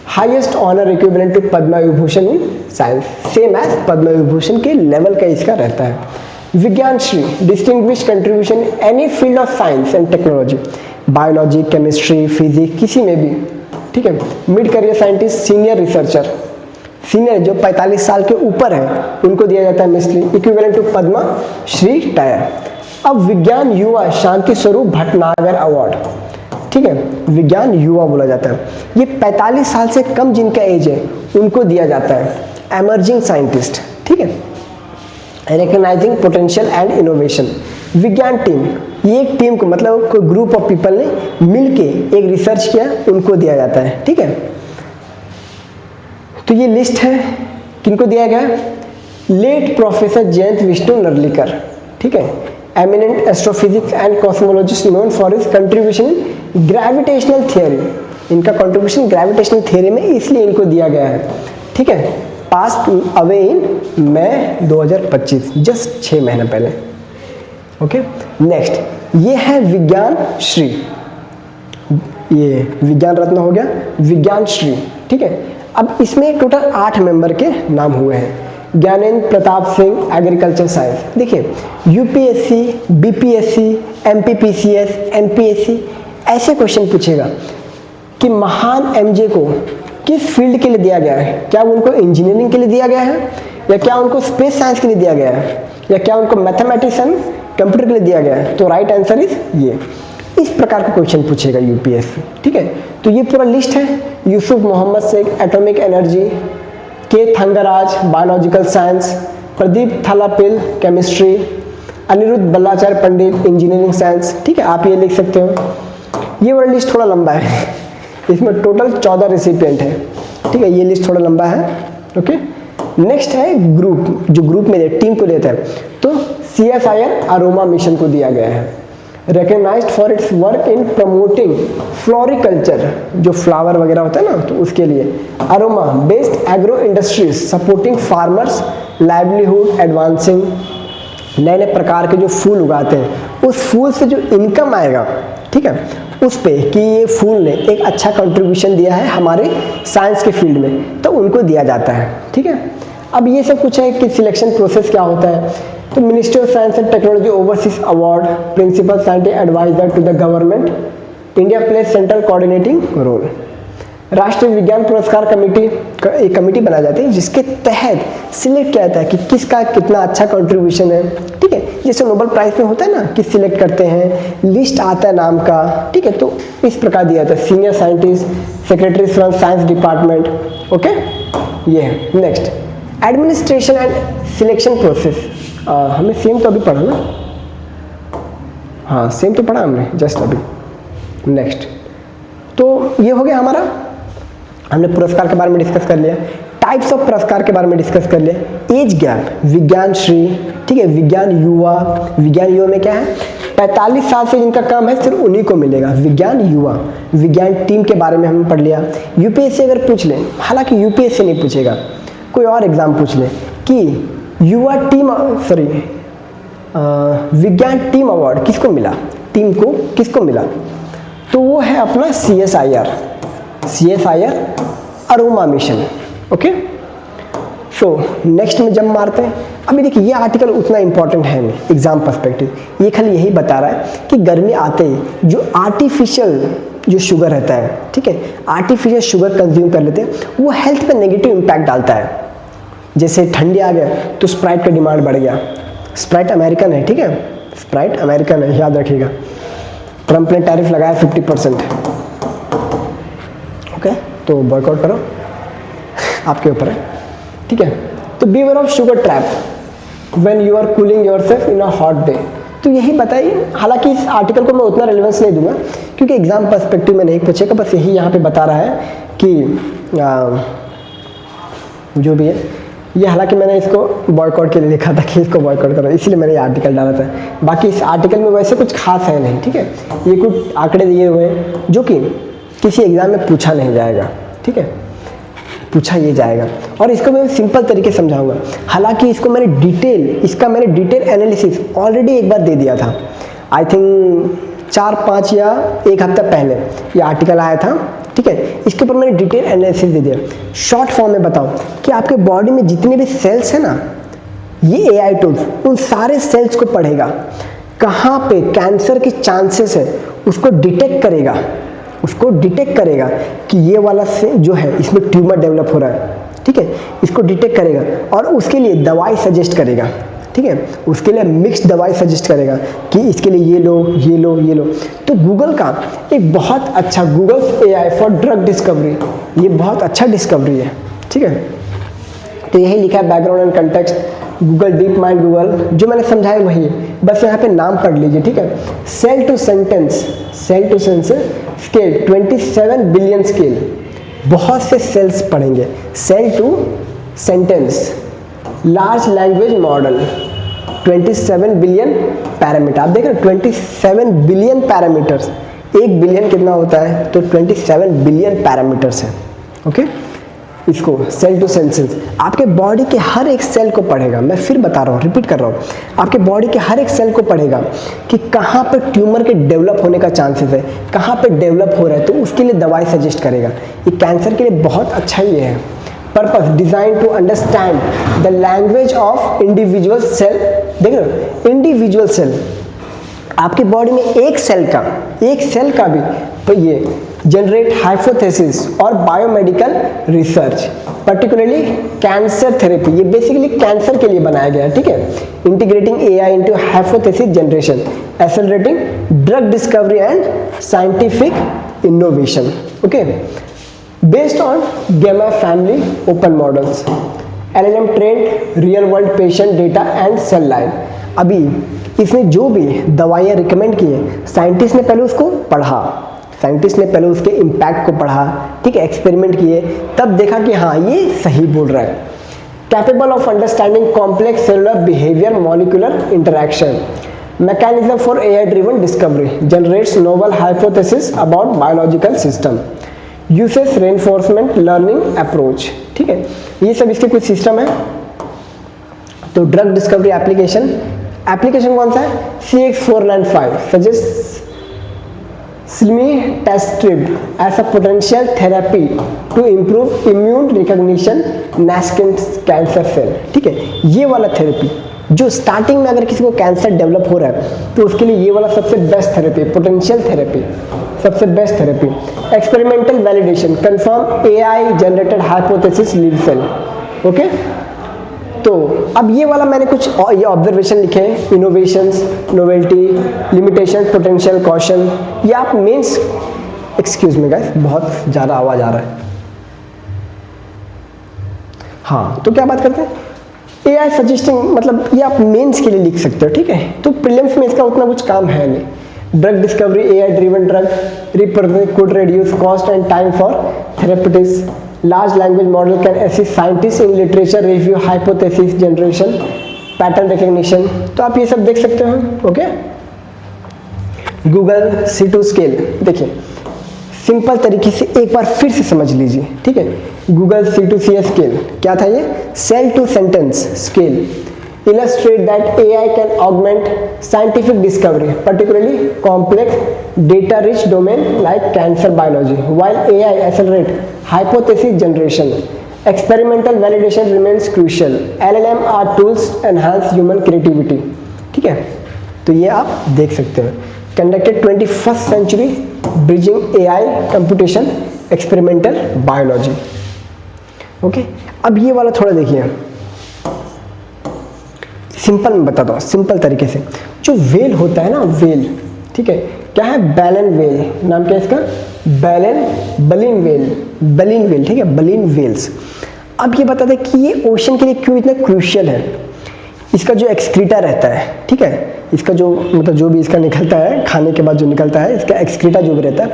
Highest honour equivalent to Padma Vibhushan in science, same as Padma Vibhushan के लेवल का इसका रहता है। Vigyan Shri distinguished contribution in any field of science and technology, biology, chemistry, physics, किसी में भी, ठीक है। Mid career scientist, senior researcher, senior जो 45 साल के ऊपर है उनको दिया जाता है मिसली, equivalent to Padma Shri tier. अब विज्ञान युवा शांति स्वरूप भटनागर अवार्ड, ठीक है, विज्ञान युवा बोला जाता है, ये 45 साल से कम जिनका एज है उनको दिया जाता है। एमर्जिंग साइंटिस्ट, ठीक है, रिकॉग्नाइजिंग पोटेंशियल एंड इनोवेशन। विज्ञान टीम, ये एक टीम को मतलब कोई ग्रुप ऑफ पीपल ने मिलके एक रिसर्च किया उनको दिया जाता है, ठीक है। तो ये लिस्ट है किनको दिया गया। लेट प्रोफेसर जयंत विष्णु नर्लिकर, ठीक है, eminent astrophysics and cosmologist known for his contribution in gravitational theory, इनका कंट्रीब्यूशन ग्रेविटेशनल थियोरी में इसलिए इनको दिया गया है, ठीक है। Passed away in May 2025, just 6 महीने पहले, ओके। नेक्स्ट ये है विज्ञान श्री, ये विज्ञान रत्न हो गया, विज्ञान श्री, ठीक है। अब इसमें टोटल 8 मेंबर के नाम हुए हैं। Gyanendra Pratap Singh agriculture science. देखिए यूपीएससी, बीपीएससी, एमपीपीसीएस, एनपीएससी ऐसे क्वेश्चन पूछेगा कि महान एमजे को किस फील्ड के लिए दिया गया है। क्या उनको इंजीनियरिंग के लिए दिया गया है, या क्या उनको स्पेस साइंस के लिए दिया गया है, या क्या उनको मैथमेटिक्स एंड कंप्यूटर के लिए दिया गया है। तो राइट आंसर इज ये। इस प्रकार का क्वेश्चन पूछेगा यूपीएससी। ठीक है, तो ये पूरा लिस्ट है। Yusuf Mohammad Sheikh atomic energy, K Thangaraj biological science, Pradeep Thalappil chemistry, Aniruddha Ballacharya Pandit engineering science. ठीक है, आप ये लिख सकते हो। ये वाला लिस्ट थोड़ा लंबा है, इसमें टोटल 14 रेसिपिएंट है। ठीक है, ये लिस्ट थोड़ा लंबा है। ओके, नेक्स्ट है ग्रुप, जो ग्रुप में टीम को देता है। तो CSIR अरोमा मिशन को दिया गया है, recognized for its work in promoting floriculture, जो फ्लावर वगैरह होता है ना, तो उसके लिए। Aroma based agro industries supporting farmers livelihood advancing, नए नए प्रकार के जो फूल उगाते हैं उस फूल से जो इनकम आएगा, ठीक है, उस पे कि ये फूल ने एक अच्छा कंट्रीब्यूशन दिया है हमारे साइंस के फील्ड में, तो उनको दिया जाता है। ठीक है, अब ये सब कुछ है कि सिलेक्शन प्रोसेस क्या होता है। तो ministry of science and technology overseas award principal scientific adviser to the government, India place central coordinating role. राष्ट्रीय विज्ञान पुरस्कार कमेटी का एक कमेटी बनाई जाती है जिसके तहत सिलेक्ट किया जाता है कि किसका कितना अच्छा कंट्रीब्यूशन है। ठीक है, जैसे नोबेल प्राइज में होता है ना कि सिलेक्ट करते हैं, लिस्ट आता है नाम का। ठीक है, तो इस प्रकार दिया जाता है। Senior scientist, secretary from science department. Okay, ये है। Next administration and selection process. हमें सेम तो अभी पढ़ा ना, हाँ सेम तो पढ़ा हमने जस्ट अभी। नेक्स्ट, तो ये हो गया हमारा, हमने पुरस्कार के बारे में डिस्कस कर लिया, टाइप्स ऑफ पुरस्कार के बारे में डिस्कस कर लिया। एज गैप, विज्ञान श्री, ठीक है, विज्ञान युवा। विज्ञान युवा में क्या है, 45 साल से जिनका काम है सिर्फ उन्हीं को मिलेगा विज्ञान युवा। विज्ञान टीम के बारे में हमने पढ़ लिया। यूपीएससी अगर पूछ ले, हालांकि यूपीएससी नहीं पूछेगा, कोई और एग्जाम पूछ ले कि युवा टीम, सॉरी विज्ञान टीम अवार्ड किसको मिला, टीम को किसको मिला, तो वो है अपना CSIR aroma mission. Okay, so next में जब मारते हैं। अभी देखिए ये आर्टिकल उतना इंपॉर्टेंट है नहीं एग्जाम पर्सपेक्टिव, ये खाली यही बता रहा है कि गर्मी आते ही जो आर्टिफिशियल जो शुगर रहता है, ठीक है, आर्टिफिशियल शुगर कंज्यूम कर लेते हैं, वो हेल्थ पे नेगेटिव इम्पैक्ट डालता है। जैसे ठंडी आ गया तो स्प्राइट का डिमांड बढ़ गया। स्प्राइट अमेरिकन है, ठीक है, स्प्राइट अमेरिकन है, याद रखिएगा। ट्रंप ने टैरिफ लगाया 50%। ओके, तो बॉयकॉट करो, आपके ऊपर है। ठीक है, तो beware of sugar trap when you are cooling yourself in a hot day. तो यही बताइए, हालांकि इस आर्टिकल को मैं उतना रेलेवेंस नहीं दूंगा क्योंकि एग्जाम पर्सपेक्टिव में नहीं पूछेगा, बस यही यहाँ पे बता रहा है कि जो भी है ये, हालांकि मैंने इसको बॉयकॉट के लिए लिखा था कि इसको बॉयकॉट करो, इसलिए मैंने ये आर्टिकल डाला था। बाकी इस आर्टिकल में वैसे कुछ खास है नहीं। ठीक है, ये कुछ आंकड़े दिए हुए हैं जो कि किसी एग्जाम में पूछा नहीं जाएगा। ठीक है, पूछा ये जाएगा और इसको मैं सिंपल तरीके से समझाऊंगा। हालांकि इसका मैंने डिटेल एनालिसिस ऑलरेडी एक बार दे दिया था, आई थिंक 4-5 या 1 हफ्ता पहले ये आर्टिकल आया था। ठीक है, इसके ऊपर मैंने डिटेल एनालिसिस दे दिया। शॉर्ट फॉर्म में बताऊं कि आपके बॉडी में जितने भी सेल्स हैं ना, ये AI टूल्स उन सारे सेल्स को पढ़ेगा, कहाँ पे कैंसर के चांसेस है उसको डिटेक्ट करेगा कि ये वाला से जो है इसमें ट्यूमर डेवलप हो रहा है। ठीक है, इसको डिटेक्ट करेगा और उसके लिए दवाई सजेस्ट करेगा। ठीक है, उसके लिए मिक्स दवाई सजेस्ट करेगा कि इसके लिए ये लो ये लो ये लो। तो गूगल का एक बहुत अच्छा, Google AI for drug discovery, ये बहुत अच्छा डिस्कवरी है। ठीक है, तो यही लिखा है background and context, Google deep mind Google, जो मैंने समझाया वही है, बस यहाँ पे नाम पढ़ लीजिए। ठीक है, cell to sentence scale 27 billion scale, बहुत से सेल्स पढ़ेंगे। Cell to sentence, large language model 27 billion parameter. आप देख रहे हैं 27 बिलियन पैरामीटर्स, 1 बिलियन कितना होता है, तो 27 बिलियन पैरामीटर्स है। ओके, इसको सेल टू सेल, आपके बॉडी के हर एक सेल को पढ़ेगा। मैं फिर बता रहा हूँ, रिपीट कर रहा हूँ, आपके बॉडी के हर एक सेल को पढ़ेगा कि कहाँ पे ट्यूमर के डेवलप होने का चांसेस है, कहाँ पे डेवलप हो रहा है, तो उसके लिए दवाई सजेस्ट करेगा। ये कैंसर के लिए बहुत अच्छा ही है। Purpose design to understand the language of individual cell. देख रहे हो, इंडिविजुअल सेल, आपकी बॉडी में एक सेल का भी तो ये जनरेट हाइपोथेसिस और biomedical research, particularly cancer therapy. ये बेसिकली कैंसर के लिए बनाया गया है, ठीक है। Integrating AI into hypothesis generation, accelerating drug discovery and scientific innovation. Okay, based on gamma family open models, LLM trained real world patient data and cell line। अभी इसने जो भी दवाइयाँ रिकमेंड की है, साइंटिस्ट ने पहले उसको पढ़ा, साइंटिस्ट ने पहले उसके इम्पैक्ट को पढ़ा, ठीक है, एक्सपेरिमेंट किए, तब देखा कि हाँ ये सही बोल रहा है। Capable of understanding complex cellular behaviour, molecular interaction, mechanism for AI driven discovery, generates novel hypothesis about biological system, uses reinforcement learning approach, ठीक है। ये सब इसके कुछ सिस्टम है। तो ड्रग डिस्कवरी एप्लीकेशन कौन सा है? CX495 suggest Silmitasib as a potential therapy to improve immune recognition nascent cancer cell, ठीक है। ये वाला थेरेपी जो स्टार्टिंग में अगर किसी को कैंसर डेवलप हो रहा है तो उसके लिए ये वाला सबसे बेस्ट थेरेपी, पोटेंशियल थेरेपी, सबसे best therapy. Experimental validation, confirm AI generated hypothesis lead cell. Okay, तो अब ये वाला मैंने कुछ ये ऑब्जर्वेशन लिखे हैं, innovations, novelty, limitation, potential, caution. ये आप मेंस, एक्सक्यूज मी गाइस, बहुत ज़्यादा आवाज़ आ रहा है। हाँ, तो क्या बात करते हैं, AI सजेस्टिंग, मतलब ये आप मेंस के लिए लिख सकते हो, ठीक है। तो प्रीलिम्स में इसका उतना कुछ काम है नहीं। Drug discovery, AI driven drug represent could reduce cost and time for therapeutics, large language model can assist scientists in literature review, hypothesis generation, pattern recognition। तो आप ये सब देख सकते हो। ओके, गूगल C2 स्केल, देखिए सिंपल तरीके से एक बार फिर से समझ लीजिए, ठीक है। गूगल C2CS स्केल क्या था? ये cell to sentence scale illustrate that AI can augment scientific discovery, particularly complex data-rich domain like cancer biology, while AI accelerate hypothesis generation. Experimental validation remains crucial. LLM are tools enhance human creativity, ठीक है। तो ये आप देख सकते हो। Conducted 21st century bridging AI computation experimental biology। Okay, अब ये वाला थोड़ा देखिए, सिंपल मैं बताता हूँ सिंपल तरीके से। जो वेल होता है ना, वेल, ठीक है, क्या है? बैलन वेल, नाम क्या है इसका? बलिन वेल, ठीक है, बलिन वेल्स। अब ये बता दें कि ये ओशन के लिए क्यों इतना क्रूशियल है। इसका जो एक्सक्रीटा रहता है, ठीक है, इसका जो मतलब जो भी इसका निकलता है खाने के बाद जो निकलता है, इसका एक्सक्रीटा जो भी रहता है,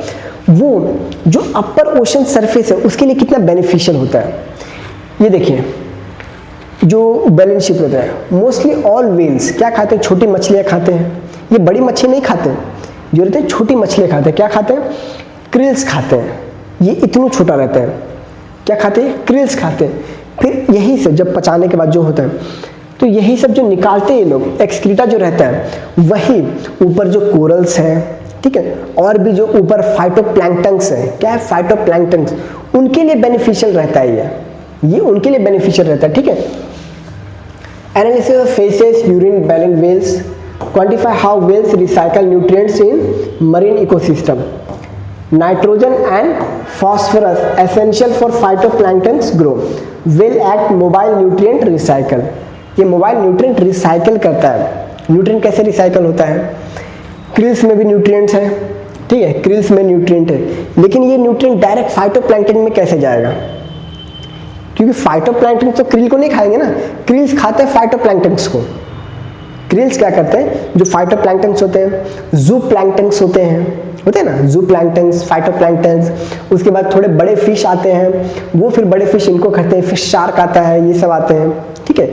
वो जो अपर ओशन सरफेस है उसके लिए कितना बेनिफिशियल होता है। ये देखिए, जो बैलेंस शिप रहता है, मोस्टली ऑल वेल्स क्या खाते हैं? छोटी मछलियाँ खाते हैं। ये बड़ी मछली नहीं खाते, जो रहते हैं छोटी मछलियाँ खाते हैं। क्या खाते हैं? क्रिल्स खाते हैं। ये इतना छोटा रहता है, क्या खाते हैं? क्रिल्स खाते हैं। फिर यही से जब पचाने के बाद जो होता है, तो यही सब जो निकालते हैं ये लोग, एक्सक्रीटा जो रहता है, वही ऊपर जो कोरल्स हैं, ठीक है, और भी जो ऊपर फाइटोप्लैंक्टन्स है, क्या है? फाइटोप्लैंक्टन्स, उनके लिए बेनिफिशियल रहता है ये उनके लिए बेनिफिशियल रहता है, ठीक है। Analysis of faces, urine, baleen whales, quantify how whales recycle nutrients in marine ecosystem. Nitrogen and phosphorus essential for phytoplanktons grow. Whale act mobile nutrient recycle. ये मोबाइल न्यूट्रिएंट रिसाइकल करता है। न्यूट्रिएंट कैसे recycle होता है? क्रिल्स में भी nutrients हैं, ठीक है, क्रिल्स में न्यूट्रिएंट है, लेकिन ये न्यूट्रिएंट डायरेक्ट फाइटोप्लैंक्टन में कैसे जाएगा? क्योंकि फाइटोप्लैंक्टन तो क्रिल को नहीं खाएंगे ना, क्रिल्स खाते हैं फाइटोप्लैंक्टन्स को। क्रिल्स क्या करते हैं? जो फाइटोप्लैंक्टन्स होते हैं, ज़ूप्लैंक्टन्स होते हैं ना, ज़ूप्लैंक्टन्स, फाइटोप्लैंक्टन्स, उसके बाद थोड़े बड़े फिश आते हैं, वो फिर बड़े फिश इनको खाते हैं, फिश शार्क आता है, ये सब आते हैं, ठीक है।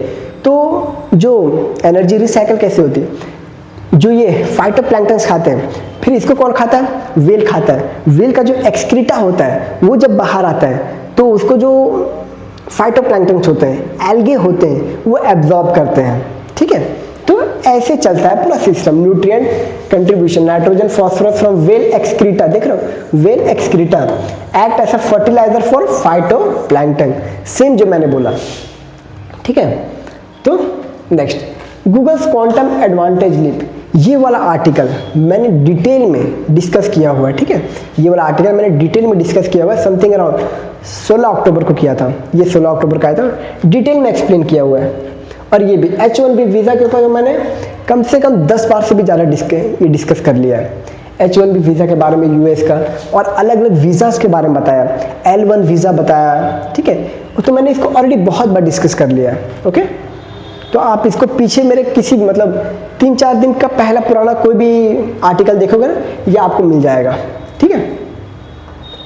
तो जो एनर्जी रिसाइकल कैसे होती है? जो ये फाइटोप्लैंक्टन्स खाते हैं, फिर इसको कौन खाता है? वेल खाता है। वेल का जो एक्सक्रीटा होता है वो जब बाहर आता है तो उसको जो फाइटोप्लैंक्टन्स होते हैं, एल्गे होते हैं, वो एब्जॉर्ब करते हैं, ठीक है। तो ऐसे चलता है पूरा system. Nutrient contribution, nitrogen phosphorus from whale excreta, देख रहे हो, whale excreta act as a fertilizer for phytoplankton, same जो मैंने बोला, ठीक है। तो next, Google's quantum advantage leap, ये वाला आर्टिकल मैंने डिटेल में डिस्कस किया हुआ है, ठीक है। ये वाला आर्टिकल मैंने डिटेल में डिस्कस किया हुआ है, समथिंग अराउंड 16 अक्टूबर को किया था, ये 16 अक्टूबर का आया था, डिटेल में एक्सप्लेन किया हुआ है। और ये भी H1B वीज़ा के ऊपर मैंने कम से कम 10 बार से भी ज़्यादा डिस्कस कर लिया है, H1B वीज़ा के बारे में, यूएस का, और अलग अलग वीज़ाज़ के बारे में बताया, L1 वीज़ा बताया, ठीक है। तो मैंने इसको ऑलरेडी बहुत बार डिस्कस कर लिया है, ओके। तो आप इसको पीछे मेरे किसी मतलब 3-4 दिन का पहला पुराना कोई भी आर्टिकल देखोगे ना, ये आपको मिल जाएगा, ठीक है।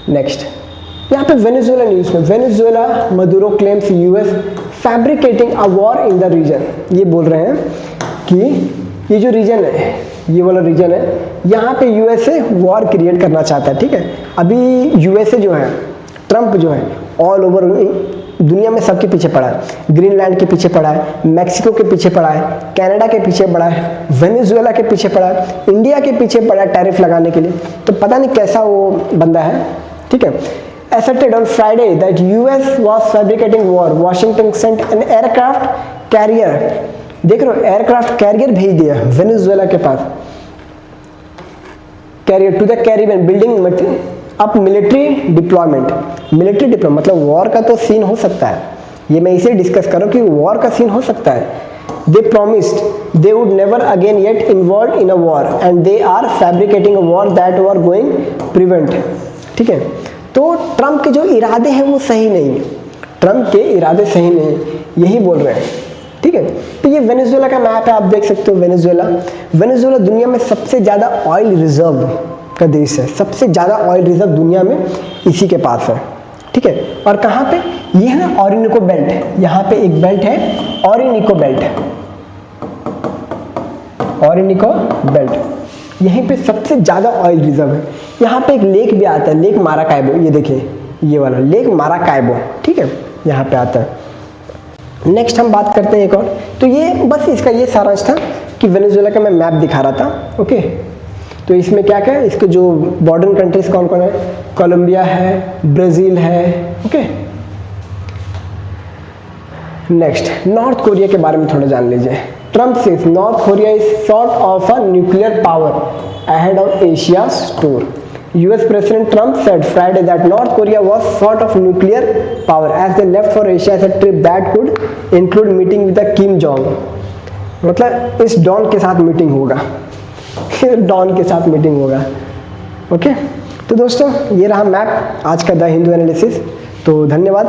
नेक्स्ट, यहाँ पे वेनेजुएला न्यूज़ में, Venezuela Maduro claims US fabricating a war in the region, ये बोल रहे हैं कि ये जो रीजन है, ये वाला रीजन है, यहाँ पे यूएसए वॉर क्रिएट करना चाहता है, ठीक है। अभी यूएसए जो है, ट्रम्प जो है, ऑल ओवर दुनिया में सबके पीछे पड़ा है, ग्रीनलैंड के पीछे पड़ा है, मैक्सिको के पीछे पड़ा है, कनाडा के पीछे पड़ा है, वेनेजुएला के पीछे पड़ा है, इंडिया के पीछे पड़ा है टैरिफ लगाने के लिए। तो पता नहीं कैसा वो बंदा है, ठीक है। Asserted on Friday that US was fabricating war. Washington sent an aircraft carrier, देख रहे हो, एयरक्राफ्ट कैरियर भेज दिया वेनेजुएला के पास, carrier to the Caribbean, building up military deployment. Military deployment मतलब वॉर का तो सीन हो सकता है, ये मैं इसे डिस्कस कर रहा हूँ कि वॉर का सीन हो सकता है। They promised they would never again yet involved in a war and they are fabricating a war that war going prevent, ठीक है। तो ट्रम्प के जो इरादे हैं वो सही नहीं है, ट्रम्प के इरादे सही नहीं, यही बोल रहे हैं, ठीक है। तो ये वेनेजुएला का मैप है, आप देख सकते हो। वेनेजुएला दुनिया में सबसे ज़्यादा ऑयल रिजर्व का देश है, सबसे ज़्यादा ऑयल रिजर्व दुनिया में इसी के पास है, ठीक है। और कहाँ पे, ये है ना ऑरिनिको बेल्ट, यहाँ पे एक बेल्ट है ऑरिनिको बेल्ट, ऑरिनिको बेल्ट, यहीं पे सबसे ज़्यादा ऑयल रिजर्व है। यहाँ पे एक लेक भी आता है, लेक माराकाइबो, ये देखिए ये वाला लेक माराकाइबो, ठीक है, यहाँ पे आता है। नेक्स्ट हम बात करते हैं एक और, तो ये बस इसका ये सारांश था कि वेनेजुएला का मैं मैप दिखा रहा था, ओके। तो इसमें क्या क्या है, इसके जो बॉर्डर कंट्रीज कौन कौन है, कोलंबिया है, ब्राज़ील है, ओके। नेक्स्ट, नॉर्थ कोरिया के बारे में थोड़ा जान लीजिए। Trump says North Korea is short of a nuclear power ahead of Asia's tour. US President Trump said Friday that North Korea was short of nuclear power as they left for Asia as a trip that could include meeting with the Kim Jong. मतलब इस don के साथ meeting होगा, don के साथ meeting होगा, okay. तो दोस्तों ये रहा मैप आज का द हिंदू एनालिसिस, तो धन्यवाद।